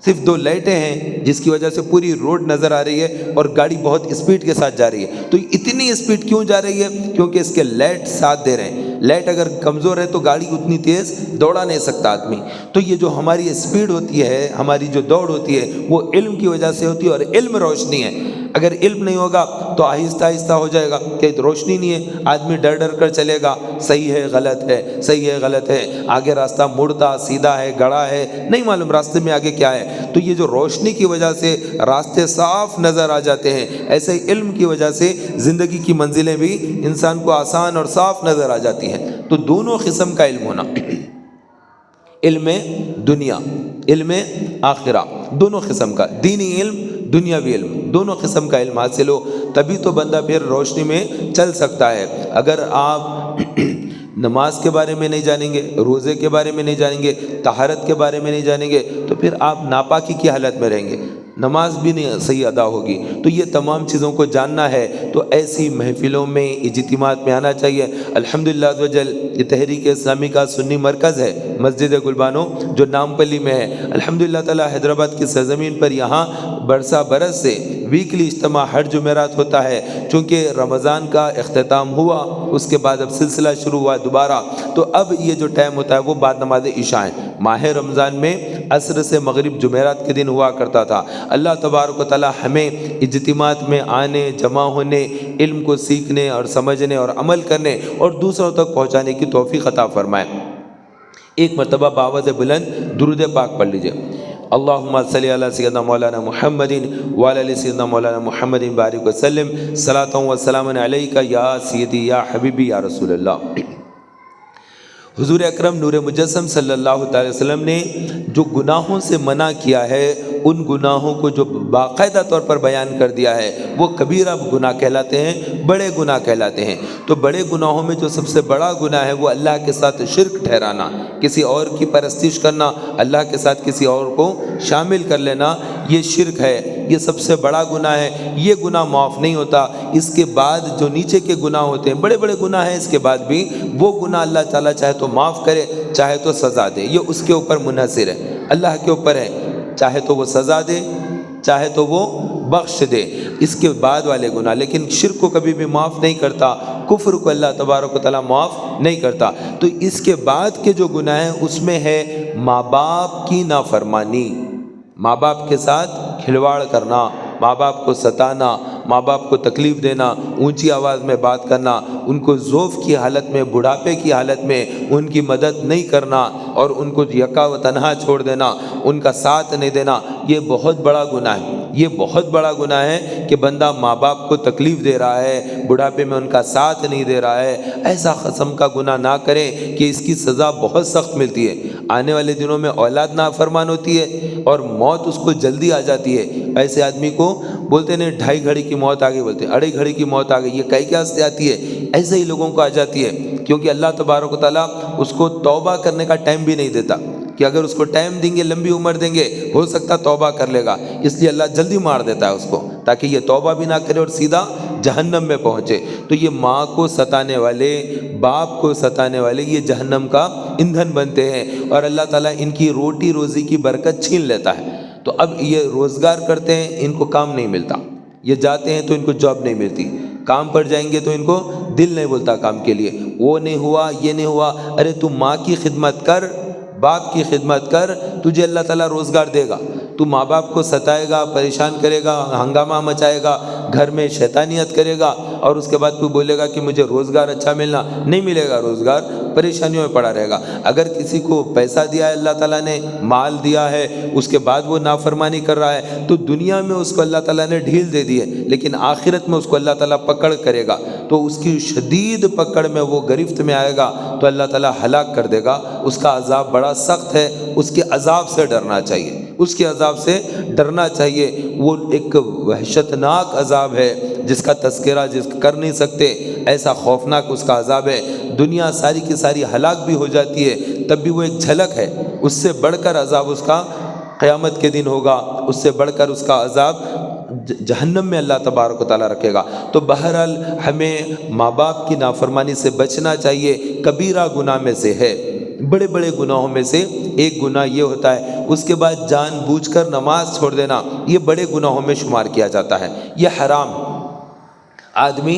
صرف 2 لائٹیں ہیں جس کی وجہ سے پوری روڈ نظر آ رہی ہے، اور گاڑی بہت اسپیڈ کے ساتھ جا رہی ہے۔ تو اتنی اسپیڈ کیوں جا رہی ہے؟ کیونکہ اس کے لائٹ ساتھ دے رہے ہیں، لائٹ اگر کمزور ہے تو گاڑی اتنی تیز دوڑا نہیں سکتا آدمی۔ تو یہ جو ہماری اسپیڈ ہوتی ہے، ہماری جو دوڑ ہوتی ہے، وہ علم کی وجہ سے ہوتی ہے، اور علم روشنی ہے۔ اگر علم نہیں ہوگا تو آہستہ آہستہ ہو جائے گا، کہ روشنی نہیں ہے، آدمی ڈر ڈر کر چلے گا، صحیح ہے غلط ہے، صحیح ہے غلط ہے، آگے راستہ مڑتا سیدھا ہے گڑا ہے، نہیں معلوم راستے میں آگے کیا ہے۔ تو یہ جو روشنی کی وجہ سے راستے صاف نظر آ جاتے ہیں، ایسے ہی علم کی وجہ سے زندگی کی منزلیں بھی انسان کو آسان اور صاف نظر آ جاتی ہیں۔ تو دونوں قسم کا علم ہونا، علم دنیا، علم آخرہ، دونوں قسم کا، دینی علم، دنیاوی علم، دونوں قسم کا علم حاصل ہو، تبھی تو بندہ پھر روشنی میں چل سکتا ہے۔ اگر آپ نماز کے بارے میں نہیں جانیں گے، روزے کے بارے میں نہیں جانیں گے، طہارت کے بارے میں نہیں جانیں گے، تو پھر آپ ناپاکی کی حالت میں رہیں گے، نماز بھی نہیں صحیح ادا ہوگی۔ تو یہ تمام چیزوں کو جاننا ہے تو ایسی محفلوں میں، اجتماعات میں آنا چاہیے۔ الحمدللہ عز و جل یہ تحریک اسلامی کا سنی مرکز ہے مسجد گلبانو، جو نامپلی میں ہے۔ الحمدللہ تعالی حیدرآباد کی سرزمین پر یہاں برسہ برس سے ویکلی اجتماع ہر جمعرات ہوتا ہے۔ چونکہ رمضان کا اختتام ہوا، اس کے بعد اب سلسلہ شروع ہوا دوبارہ، تو اب یہ جو ٹائم ہوتا ہے وہ بعد نماز عشاء ہے۔ ماہ رمضان میں عصر سے مغرب جمعرات کے دن ہوا کرتا تھا۔ اللہ تبارک و تعالی ہمیں اجتماعات میں آنے، جمع ہونے، علم کو سیکھنے اور سمجھنے اور عمل کرنے اور دوسروں تک پہنچانے کی توفیق عطا فرمائے۔ ایک مرتبہ باوز بلند درود پاک پڑھ لیجئے۔ اللہم صلی علی سیدنا مولانا محمد وعلی آل سیدنا مولانا محمد بارک وسلم، صلاۃ و سلام علیک یا سیدی یا حبیبی یا رسول اللہ۔ حضور اکرم نور مجسم صلی اللہ تعالی وسلم نے جو گناہوں سے منع کیا ہے، ان گناہوں کو جو باقاعدہ طور پر بیان کر دیا ہے، وہ کبیرہ گناہ کہلاتے ہیں، بڑے گناہ کہلاتے ہیں۔ تو بڑے گناہوں میں جو سب سے بڑا گناہ ہے وہ اللہ کے ساتھ شرک ٹھہرانا، کسی اور کی پرستش کرنا، اللہ کے ساتھ کسی اور کو شامل کر لینا، یہ شرک ہے، یہ سب سے بڑا گناہ ہے۔ یہ گناہ معاف نہیں ہوتا۔ اس کے بعد جو نیچے کے گناہ ہوتے ہیں، بڑے بڑے گناہ ہیں، اس کے بعد بھی وہ گناہ اللہ تعالیٰ چاہے تو معاف کرے، چاہے تو سزا دے، یہ اس کے اوپر منحصر ہے، اللہ کے اوپر ہے، چاہے تو وہ سزا دے، چاہے تو وہ بخش دے، اس کے بعد والے گناہ۔ لیکن شرک کو کبھی بھی معاف نہیں کرتا، کفر کو اللہ تبارک و تعالیٰ معاف نہیں کرتا۔ تو اس کے بعد کے جو گناہ ہیں اس میں ہے ماں باپ کی نافرمانی، ماں باپ کے ساتھ کھلواڑ کرنا، ماں باپ کو ستانا، ماں باپ کو تکلیف دینا، اونچی آواز میں بات کرنا، ان کو ضعف کی حالت میں، بڑھاپے کی حالت میں ان کی مدد نہیں کرنا اور ان کو یکا و تنہا چھوڑ دینا، ان کا ساتھ نہیں دینا، یہ بہت بڑا گناہ ہے۔ یہ بہت بڑا گناہ ہے کہ بندہ ماں باپ کو تکلیف دے رہا ہے، بڑھاپے میں ان کا ساتھ نہیں دے رہا ہے۔ ایسا قسم کا گناہ نہ کریں کہ اس کی سزا بہت سخت ملتی ہے۔ آنے والے دنوں میں اولاد نافرمان ہوتی ہے اور موت اس کو جلدی آ جاتی ہے۔ ایسے آدمی کو بولتے نہیں 2.5 گھڑی کی موت آ گئی، بولتے 2.5 گھڑی کی موت آ گئی، یہ کئی کیا سے آتی ہے؟ ایسے ہی لوگوں کو آ جاتی ہے، کیونکہ اللہ تبارک و تعالیٰ اس کو توبہ کرنے کا ٹائم بھی نہیں دیتا کہ اگر اس کو ٹائم دیں گے، لمبی عمر دیں گے، ہو سکتا توبہ کر لے گا، اس لیے اللہ جلدی مار دیتا ہے اس کو تاکہ یہ توبہ بھی نہ کرے اور سیدھا جہنم میں پہنچے۔ تو یہ ماں کو ستانے والے، باپ کو ستانے والے، یہ جہنم کا ایندھن بنتے ہیں اور اللہ تعالیٰ ان کی روٹی روزی کی برکت چھین لیتا ہے۔ تو اب یہ روزگار کرتے ہیں، ان کو کام نہیں ملتا، یہ جاتے ہیں تو ان کو جاب نہیں ملتی، کام پر جائیں گے تو ان کو دل نہیں بولتا کام کے لیے، وہ نہیں ہوا، یہ نہیں ہوا۔ ارے تو ماں کی خدمت کر، باپ کی خدمت کر، تجھے اللہ تعالیٰ روزگار دے گا۔ تو ماں باپ کو ستائے گا، پریشان کرے گا، ہنگامہ مچائے گا، گھر میں شیطانیت کرے گا اور اس کے بعد تو بولے گا کہ مجھے روزگار اچھا ملنا، نہیں ملے گا روزگار، پریشانیوں میں پڑا رہے گا۔ اگر کسی کو پیسہ دیا ہے اللہ تعالیٰ نے، مال دیا ہے، اس کے بعد وہ نافرمانی کر رہا ہے تو دنیا میں اس کو اللہ تعالیٰ نے ڈھیل دے دی ہے، لیکن آخرت میں اس کو اللہ تعالیٰ پکڑ کرے گا تو اس کی شدید پکڑ میں وہ گرفت میں آئے گا تو اللہ تعالیٰ ہلاک کر دے گا۔ اس کا عذاب بڑا سخت ہے، اس کے عذاب سے ڈرنا چاہیے، اس کے عذاب سے ڈرنا چاہیے۔ وہ ایک وحشتناک عذاب ہے جس کا تذکرہ کر نہیں سکتے، ایسا خوفناک اس کا عذاب ہے۔ دنیا ساری کی ساری ہلاک بھی ہو جاتی ہے تب بھی وہ ایک جھلک ہے، اس سے بڑھ کر عذاب اس کا قیامت کے دن ہوگا، اس سے بڑھ کر اس کا عذاب جہنم میں اللہ تبارک و تعالیٰ رکھے گا۔ تو بہرحال ہمیں ماں باپ کی نافرمانی سے بچنا چاہیے، کبیرہ گناہ میں سے ہے، بڑے بڑے گناہوں میں سے ایک گناہ یہ ہوتا ہے۔ اس کے بعد جان بوجھ کر نماز چھوڑ دینا، یہ بڑے گناہوں میں شمار کیا جاتا ہے، یہ حرام۔ آدمی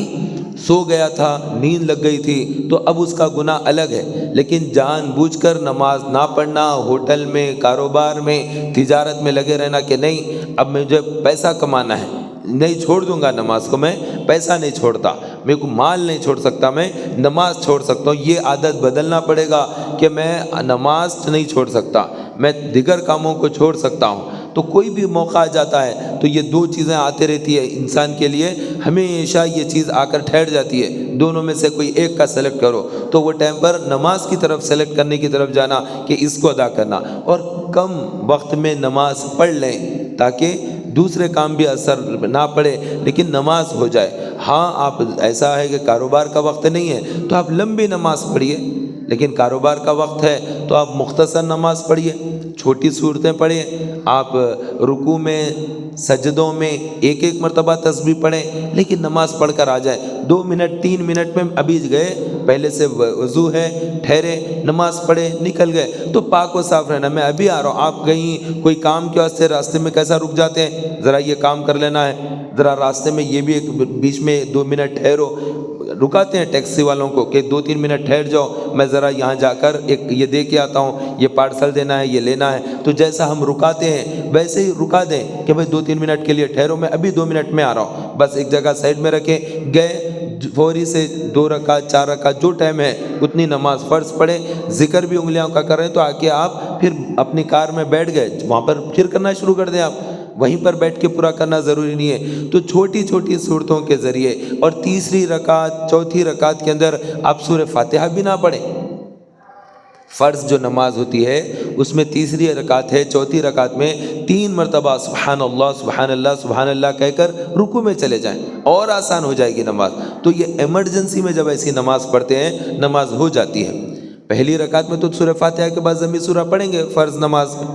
سو گیا تھا، نیند لگ گئی تھی تو اب اس کا گناہ الگ ہے، لیکن جان بوجھ کر نماز نہ پڑھنا، ہوٹل میں، کاروبار میں، تجارت میں لگے رہنا کہ نہیں اب مجھے پیسہ کمانا ہے، نہیں چھوڑ دوں گا نماز کو، میں پیسہ نہیں چھوڑتا، میرے کو مال نہیں چھوڑ سکتا، میں نماز چھوڑ سکتا ہوں۔ یہ عادت بدلنا پڑے گا کہ میں نماز نہیں چھوڑ سکتا، میں دیگر کاموں کو چھوڑ سکتا ہوں۔ تو کوئی بھی موقع آ جاتا ہے تو یہ دو چیزیں آتے رہتی ہے انسان کے لیے، ہمیشہ یہ چیز آ کر ٹھہر جاتی ہے، دونوں میں سے کوئی ایک کا سلیکٹ کرو، تو وہ ٹائم پر نماز کی طرف سلیکٹ کرنے کی طرف جانا کہ اس کو ادا کرنا، اور کم وقت میں نماز پڑھ لیں تاکہ دوسرے کام بھی اثر نہ پڑے لیکن نماز ہو جائے۔ ہاں آپ ایسا ہے کہ کاروبار کا وقت نہیں ہے تو آپ لمبی نماز پڑھیے، لیکن کاروبار کا وقت ہے تو آپ مختصر نماز پڑھیے، چھوٹی صورتیں پڑھیں، آپ رکوع میں، سجدوں میں ایک ایک مرتبہ تسبیح پڑھیں، لیکن نماز پڑھ کر آ جائیں۔ 2 منٹ 3 منٹ میں ابھی گئے، پہلے سے وضو ہے، ٹھہرے، نماز پڑھے، نکل گئے تو پاک و صاف رہنا، میں ابھی آ رہا ہوں۔ آپ کہیں کوئی کام کے واسطے راستے میں کیسا رک جاتے ہیں، ذرا یہ کام کر لینا ہے، ذرا راستے میں یہ بھی ایک بیچ میں 2 منٹ ٹھہرو، رکاتے ہیں ٹیکسی والوں کو کہ 2-3 منٹ ٹھہر جاؤ، میں ذرا یہاں جا کر ایک یہ دے کے آتا ہوں، یہ پارسل دینا ہے، یہ لینا ہے۔ تو جیسا ہم رکاتے ہیں ویسے ہی رکا دیں کہ بھائی 2-3 منٹ کے لیے ٹھہرو، میں ابھی 2 منٹ میں آ رہا ہوں، بس ایک جگہ سائڈ میں رکھیں، گئے فوری سے 2 رکعت 4 رکعت جو ٹائم ہے اتنی نماز فرض پڑھیں۔ ذکر بھی انگلیاں کا کر رہے ہیں تو آ کے آپ پھر اپنی کار میں بیٹھ گئے، وہاں پر پھر کرنا شروع کر دیں، آپ وہیں پر بیٹھ کے پورا کرنا ضروری نہیں ہے۔ تو چھوٹی چھوٹی صورتوں کے ذریعے، اور تیسری رکعت چوتھی رکعت کے اندر آپ سورہ فاتحہ بھی نہ پڑھیں۔ فرض جو نماز ہوتی ہے اس میں تیسری رکعت ہے، چوتھی رکعت میں 3 مرتبہ سبحان اللہ سبحان اللہ سبحان اللہ کہہ کر رکوع میں چلے جائیں، اور آسان ہو جائے گی نماز۔ تو یہ ایمرجنسی میں جب ایسی نماز پڑھتے ہیں نماز ہو جاتی ہے۔ پہلی رکعت میں تو سورہ فاتحہ کے بعد ضمی سورہ پڑھیں گے فرض نماز میں،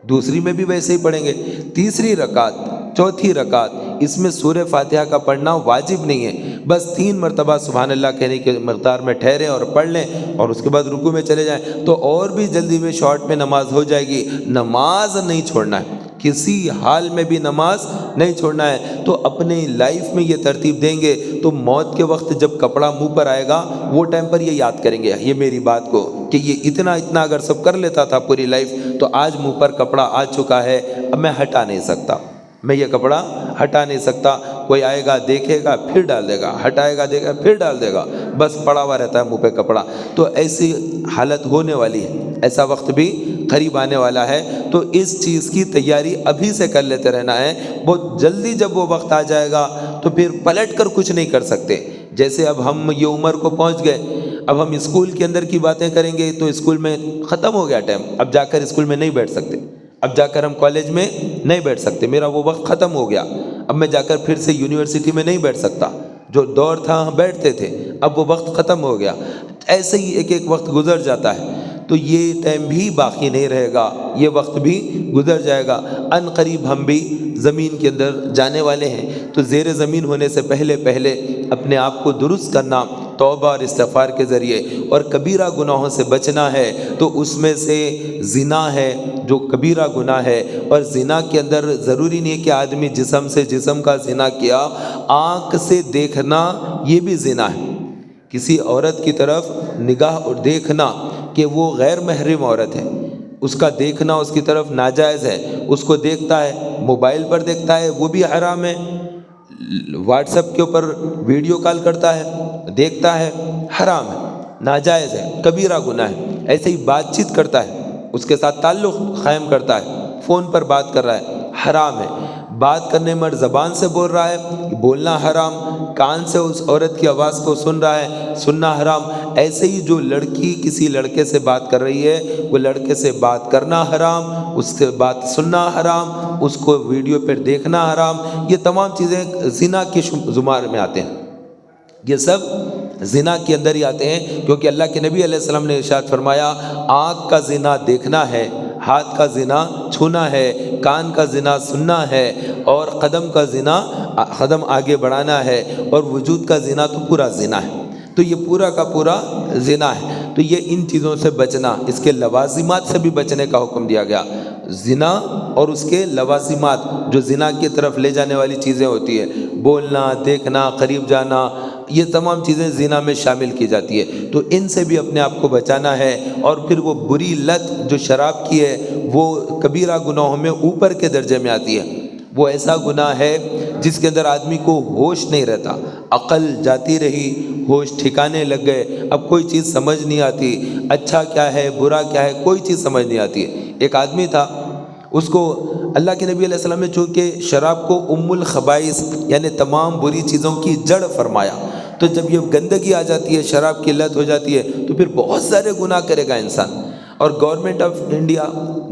دوسری میں بھی ویسے ہی پڑھیں گے۔ تیسری رکعت چوتھی رکعت اس میں سورہ فاتحہ کا پڑھنا واجب نہیں ہے، بس 3 مرتبہ سبحان اللہ کہنے کے مقدار میں ٹھہریں اور پڑھ لیں اور اس کے بعد رکوع میں چلے جائیں تو اور بھی جلدی میں شارٹ میں نماز ہو جائے گی۔ نماز نہیں چھوڑنا ہے، کسی حال میں بھی نماز نہیں چھوڑنا ہے۔ تو اپنی لائف میں یہ ترتیب دیں گے تو موت کے وقت جب کپڑا منہ پر آئے گا وہ ٹائم پر یہ یاد کریں گے یہ میری بات کو کہ یہ اتنا اگر سب کر لیتا تھا پوری لائف تو آج منہ پر کپڑا آ چکا ہے، اب میں ہٹا نہیں سکتا، میں یہ کپڑا ہٹا نہیں سکتا۔ کوئی آئے گا دیکھے گا پھر ڈال دے گا، ہٹائے گا دیکھے گا پھر ڈال دے گا، بس پڑا ہوا رہتا ہے منہ پہ کپڑا۔ تو ایسی حالت ہونے والی ہے، ایسا وقت بھی قریب آنے والا ہے۔ تو اس چیز کی تیاری ابھی سے کر لیتے رہنا ہے، بہت جلدی جب وہ وقت آ جائے گا تو پھر پلٹ کر کچھ نہیں کر سکتے۔ جیسے اب ہم یہ عمر کو پہنچ گئے، اب ہم اسکول کے اندر کی باتیں کریں گے تو اسکول میں ختم ہو گیا ٹائم، اب جا کر اسکول میں نہیں بیٹھ سکتے، اب جا کر ہم کالج میں نہیں بیٹھ سکتے، میرا وہ وقت ختم ہو گیا، اب میں جا کر پھر سے یونیورسٹی میں نہیں بیٹھ سکتا، جو دور تھا ہم بیٹھتے تھے اب وہ وقت ختم ہو گیا۔ ایسے ہی ایک ایک وقت گزر جاتا ہے، تو یہ ٹائم بھی باقی نہیں رہے گا، یہ وقت بھی گزر جائے گا۔ ان قریب ہم بھی زمین کے اندر جانے والے ہیں، تو زیر زمین ہونے سے پہلے اپنے آپ کو درست کرنا توبہ اور استغفار کے ذریعے، اور کبیرہ گناہوں سے بچنا ہے۔ تو اس میں سے زنا ہے جو کبیرہ گناہ ہے، اور زنا کے اندر ضروری نہیں ہے کہ آدمی جسم سے جسم کا زنا کیا، آنکھ سے دیکھنا یہ بھی زنا ہے۔ کسی عورت کی طرف نگاہ اور دیکھنا کہ وہ غیر محرم عورت ہے، اس کا دیکھنا اس کی طرف ناجائز ہے، اس کو دیکھتا ہے موبائل پر دیکھتا ہے وہ بھی حرام ہے، واٹس ایپ کے اوپر ویڈیو کال کرتا ہے دیکھتا ہے حرام ہے، ناجائز ہے، کبیرہ گناہ ہے۔ ایسے ہی بات چیت کرتا ہے، اس کے ساتھ تعلق قائم کرتا ہے، فون پر بات کر رہا ہے، حرام ہے۔ بات کرنے میں زبان سے بول رہا ہے، بولنا حرام، کان سے اس عورت کی آواز کو سن رہا ہے، سننا حرام۔ ایسے ہی جو لڑکی کسی لڑکے سے بات کر رہی ہے، وہ لڑکے سے بات کرنا حرام، اس سے بات سننا حرام، اس کو ویڈیو پر دیکھنا حرام۔ یہ تمام چیزیں زنا کے زمار میں آتے ہیں، یہ سب زنا کے اندر ہی آتے ہیں، کیونکہ اللہ کے نبی علیہ السلام نے ارشاد فرمایا آنکھ کا زنا دیکھنا ہے، ہاتھ کا زنا چھونا ہے، کان کا زنا سننا ہے، اور قدم کا زنا قدم آگے بڑھانا ہے، اور وجود کا زنا تو پورا زنا ہے۔ تو یہ پورا کا پورا زنا ہے۔ تو یہ ان چیزوں سے بچنا، اس کے لوازمات سے بھی بچنے کا حکم دیا گیا۔ زنا اور اس کے لوازمات جو زنا کی طرف لے جانے والی چیزیں ہوتی ہے، بولنا، دیکھنا، قریب جانا، یہ تمام چیزیں زنا میں شامل کی جاتی ہے۔ تو ان سے بھی اپنے آپ کو بچانا ہے۔ اور پھر وہ بری لت جو شراب کی ہے وہ کبیرہ گناہوں میں اوپر کے درجے میں آتی ہے۔ وہ ایسا گناہ ہے جس کے اندر آدمی کو ہوش نہیں رہتا، عقل جاتی رہی، ہوش ٹھکانے لگ گئے، اب کوئی چیز سمجھ نہیں آتی، اچھا کیا ہے برا کیا ہے کوئی چیز سمجھ نہیں آتی ہے۔ ایک آدمی تھا، اس کو اللہ کے نبی علیہ السلام نے چونکہ شراب کو ام الخبائث یعنی تمام بری چیزوں کی جڑ فرمایا، تو جب یہ گندگی آ جاتی ہے، شراب کی لت ہو جاتی ہے، تو پھر بہت سارے گناہ کرے گا انسان۔ اور government of India,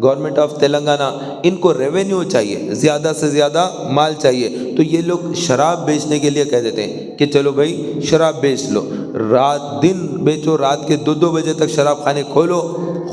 government of Telangana, ان کو ریونیو چاہیے، زیادہ سے زیادہ مال چاہیے، تو یہ لوگ شراب بیچنے کے لیے کہہ دیتے ہیں کہ چلو بھائی شراب بیچ لو، رات دن بیچو، رات کے 2 بجے تک شراب خانے کھولو،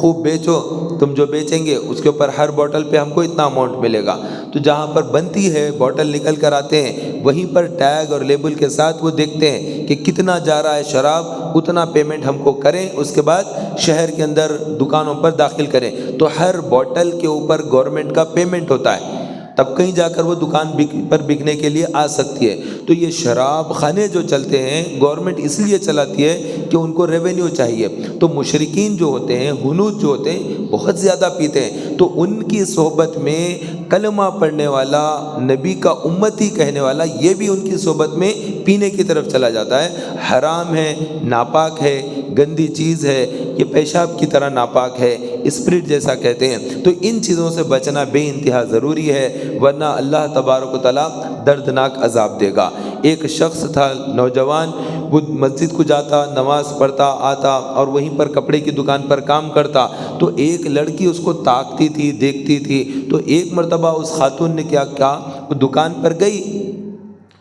خوب بیچو، تم جو بیچیں گے اس کے اوپر ہر بوٹل پہ ہم کو اتنا اماؤنٹ ملے گا۔ تو جہاں پر بنتی ہے بوٹل نکل کر آتے ہیں، وہیں پر ٹیگ اور لیبل کے ساتھ وہ دیکھتے ہیں کہ کتنا جا رہا ہے شراب، اتنا پیمنٹ ہم کو کریں، اس کے بعد شہر کے اندر دکانوں پر داخل کریں۔ تو ہر بوٹل کے اوپر گورنمنٹ کا پیمنٹ ہوتا ہے، تب کہیں جا کر وہ دکان پر بکنے کے لیے آ سکتی ہے۔ تو یہ شراب خانے جو چلتے ہیں گورنمنٹ اس لیے چلاتی ہے کہ ان کو ریونیو چاہیے۔ تو مشرکین جو ہوتے ہیں، ہنود جو ہوتے ہیں، بہت زیادہ پیتے ہیں، تو ان کی صحبت میں کلمہ پڑھنے والا، نبی کا امتی کہنے والا، یہ بھی ان کی صحبت میں پینے کی طرف چلا جاتا ہے۔ حرام ہے، ناپاک ہے، گندی چیز ہے، یہ پیشاب کی طرح ناپاک ہے، اسپرٹ جیسا کہتے ہیں۔ تو ان چیزوں سے بچنا بے انتہا ضروری ہے، ورنہ اللہ تبارک و تعالیٰ دردناک عذاب دے گا۔ ایک شخص تھا نوجوان، وہ مسجد کو جاتا، نماز پڑھتا، آتا اور وہیں پر کپڑے کی دکان پر کام کرتا، تو ایک لڑکی اس کو تاکتی تھی، دیکھتی تھی۔ تو ایک مرتبہ اس خاتون نے کیا کہا، وہ دکان پر گئی،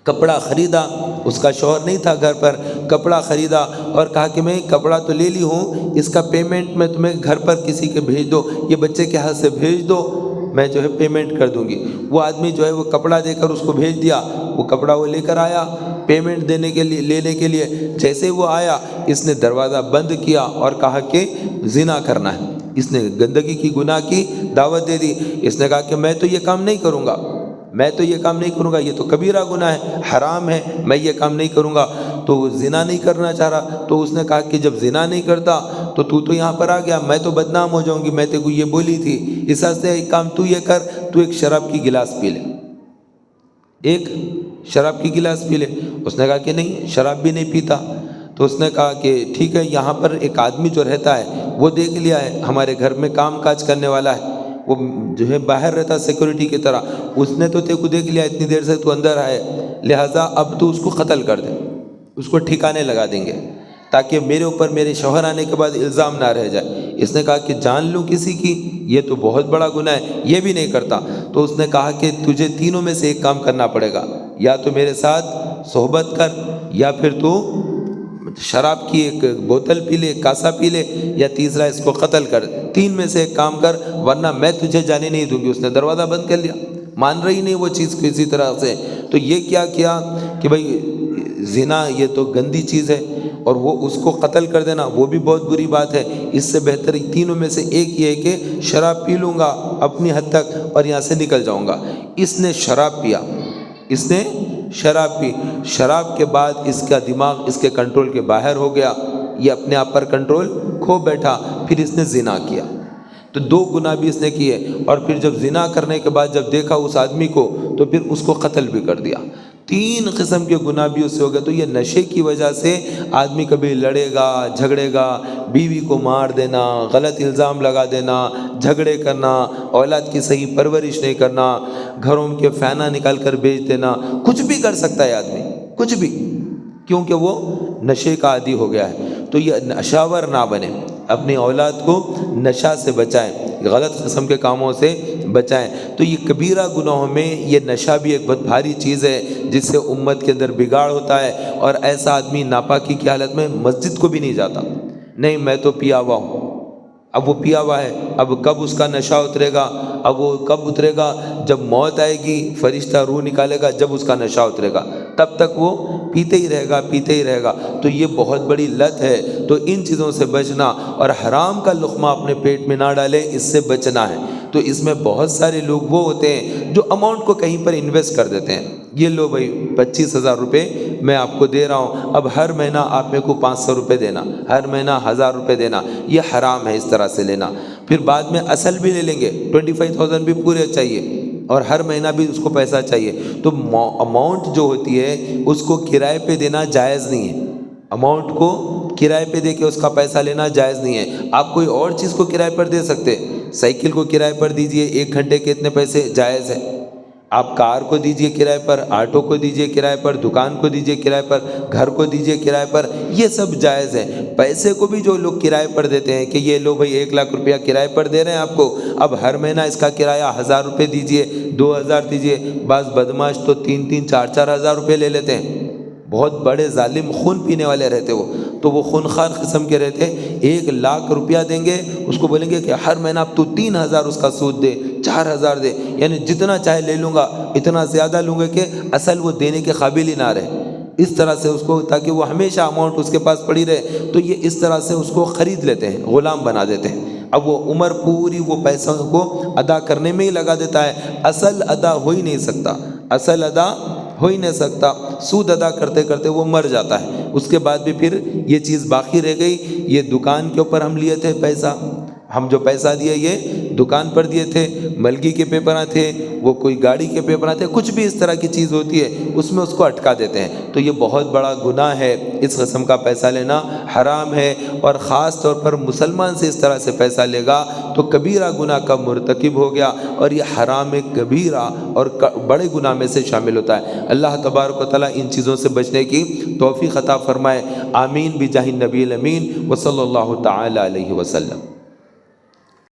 کپڑا خریدا، اس کا شوہر نہیں تھا گھر پر، کپڑا خریدا اور کہا کہ میں کپڑا تو لے لی ہوں، اس کا پیمنٹ میں تمہیں گھر پر کسی کے بھیج دو، یہ بچے کے ہاتھ سے بھیج دو، میں جو ہے پیمنٹ کر دوں گی۔ وہ آدمی جو ہے وہ کپڑا دے کر اس کو بھیج دیا، وہ کپڑا وہ لے کر آیا پیمنٹ دینے کے لیے، لینے کے لیے۔ جیسے وہ آیا، اس نے دروازہ بند کیا اور کہا کہ زنا کرنا ہے۔ اس نے گندگی کی، گناہ کی دعوت دے دی۔ اس نے کہا کہ میں تو یہ کام نہیں کروں گا، میں تو یہ کام نہیں کروں گا، یہ تو کبیرہ گناہ ہے، حرام ہے، میں یہ کام نہیں کروں گا۔ تو وہ زنا نہیں کرنا چاہ رہا، تو اس نے کہا کہ جب زنا نہیں کرتا تو یہاں پر آ گیا، میں تو بدنام ہو جاؤں گی، میں تیرے کو یہ بولی تھی، اس واسطے ایک کام تو یہ کر، تو ایک شراب کی گلاس پی لے، ایک شراب کی گلاس پی لے۔ اس نے کہا کہ نہیں، شراب بھی نہیں پیتا۔ تو اس نے کہا کہ ٹھیک ہے، یہاں پر ایک آدمی جو رہتا ہے وہ دیکھ لیا ہے، ہمارے گھر میں کام کاج کرنے والا ہے، وہ جو ہے باہر رہتا سیکورٹی کی طرح، اس نے تو تیرے کو دیکھ لیا اتنی دیر سے تو اندر آئے، لہٰذا اب تو اس کو قتل کر دے، اس کو ٹھکانے لگا دیں گے تاکہ میرے اوپر میرے شوہر آنے کے بعد الزام نہ رہ جائے۔ اس نے کہا کہ جان لوں کسی کی، یہ تو بہت بڑا گناہ ہے، یہ بھی نہیں کرتا۔ تو اس نے کہا کہ تجھے تینوں میں سے ایک کام کرنا پڑے گا، یا تو میرے ساتھ صحبت کر، یا پھر تو شراب کی ایک بوتل پی لے، ایک کاسا پی لے، یا تیسرا اس کو قتل کر، تین میں سے ایک کام کر ورنہ میں تجھے جانے نہیں دوں گی۔ اس نے دروازہ بند کر لیا، مان رہی نہیں وہ چیز کسی طرح سے۔ تو یہ کیا کیا کہ بھائی زنا یہ تو گندی چیز ہے، اور وہ اس کو قتل کر دینا وہ بھی بہت بری بات ہے۔ اس سے بہتر تینوں میں سے ایک یہ ہے کہ شراب پی لوں گا اپنی حد تک اور یہاں سے نکل جاؤں گا۔ اس نے شراب پیا، اس نے شراب پی، شراب کے بعد اس کا دماغ اس کے کنٹرول کے باہر ہو گیا، یہ اپنے آپ پر کنٹرول کھو بیٹھا، پھر اس نے زنا کیا۔ تو دو گناہ بھی اس نے کیے، اور پھر جب زنا کرنے کے بعد جب دیکھا اس آدمی کو تو پھر اس کو قتل بھی کر دیا۔ تین قسم کے گناہ بھی اس سے ہو گئے۔ تو یہ نشے کی وجہ سے آدمی کبھی لڑے گا، جھگڑے گا، بیوی کو مار دینا، غلط الزام لگا دینا، جھگڑے کرنا، اولاد کی صحیح پرورش نہیں کرنا، گھروں کے فینا نکال کر بیچ دینا، کچھ بھی کر سکتا ہے آدمی، کچھ بھی، کیونکہ وہ نشے کا عادی ہو گیا ہے۔ تو یہ نشاور نہ بنے، اپنی اولاد کو نشہ سے بچائیں، غلط قسم کے کاموں سے بچائیں۔ تو یہ کبیرہ گناہوں میں یہ نشہ بھی ایک بہت بھاری چیز ہے جس سے امت کے اندر بگاڑ ہوتا ہے، اور ایسا آدمی ناپاکی کی حالت میں مسجد کو بھی نہیں جاتا، نہیں میں تو پیا ہوا ہوں۔ اب وہ پیا ہوا ہے، اب کب اس کا نشہ اترے گا؟ اب وہ کب اترے گا؟ جب موت آئے گی، فرشتہ روح نکالے گا، جب اس کا نشہ اترے گا، تب تک وہ پیتے ہی رہے گا، پیتے ہی رہے گا۔ تو یہ بہت بڑی لت ہے۔ تو ان چیزوں سے بچنا، اور حرام کا لقمہ اپنے پیٹ میں نہ ڈالے، اس سے بچنا ہے۔ تو اس میں بہت سارے لوگ وہ ہوتے ہیں جو اماؤنٹ کو کہیں پر انویسٹ کر دیتے ہیں، یہ لو بھائی 25,000 روپے میں آپ کو دے رہا ہوں، اب ہر مہینہ آپ میرے کو 500 روپے دینا، ہر مہینہ 1000 روپے دینا، یہ حرام ہے اس طرح سے لینا۔ پھر بعد میں اصل بھی لے لیں گے، 25,000 بھی پورے چاہیے، اور ہر مہینہ بھی اس کو پیسہ چاہیے۔ تو اماؤنٹ جو ہوتی ہے اس کو کرائے پہ دینا جائز نہیں ہے، اماؤنٹ کو کرائے پہ دے کے اس کا پیسہ لینا جائز نہیں ہے۔ آپ کوئی اور چیز کو کرائے پر دے سکتے، سائیکل کو کرائے پر دیجئے، 1 گھنٹے کے اتنے پیسے جائز ہے۔ آپ کار کو دیجئے کرائے پر، آٹو کو دیجئے کرائے پر، دکان کو دیجئے کرائے پر، گھر کو دیجئے کرائے پر، یہ سب جائز ہے۔ پیسے کو بھی جو لوگ کرائے پر دیتے ہیں کہ یہ لو بھائی 1 لاکھ روپیہ کرائے پر دے رہے ہیں آپ کو، اب ہر مہینہ اس کا کرایہ 1000 روپے دیجئے، 2000 دیجئے، بعض بدماش تو 3-3 4-4 ہزار روپے لے لیتے ہیں، بہت بڑے ظالم خون پینے والے رہتے وہ، تو وہ خونخوار قسم کے رہتے، 1 لاکھ روپیہ دیں گے، اس کو بولیں گے کہ ہر مہینہ اب تو 3000 اس کا سود دے، 4000 دے، یعنی جتنا چاہے لے لوں گا، اتنا زیادہ لوں گے کہ اصل وہ دینے کے قابل ہی نہ رہے، اس طرح سے اس کو، تاکہ وہ ہمیشہ اماؤنٹ اس کے پاس پڑی رہے۔ تو یہ اس طرح سے اس کو خرید لیتے ہیں، غلام بنا دیتے ہیں۔ اب وہ عمر پوری وہ پیسوں کو ادا کرنے میں ہی لگا دیتا ہے، اصل ادا ہو ہی نہیں سکتا، اصل ادا ہو ہی نہیں سکتا، سود ادا کرتے کرتے وہ مر جاتا ہے۔ اس کے بعد بھی پھر یہ چیز باقی رہ گئی، یہ دکان کے اوپر ہم لیے تھے پیسہ، ہم جو پیسہ دیے یہ دکان پر دیے تھے، ملکی کے پیپراں تھے، وہ کوئی گاڑی کے پیپراں تھے، کچھ بھی اس طرح کی چیز ہوتی ہے اس میں اس کو اٹکا دیتے ہیں۔ تو یہ بہت بڑا گناہ ہے، اس قسم کا پیسہ لینا حرام ہے، اور خاص طور پر مسلمان سے اس طرح سے پیسہ لے گا تو کبیرہ گناہ کا مرتکب ہو گیا، اور یہ حرام کبیرہ اور بڑے گناہ میں سے شامل ہوتا ہے۔ اللہ تبارک و تعالیٰ ان چیزوں سے بچنے کی توفیق عطا فرمائے، آمین بجاہ النبی الامین وصلی اللہ تعالی علیہ وسلم۔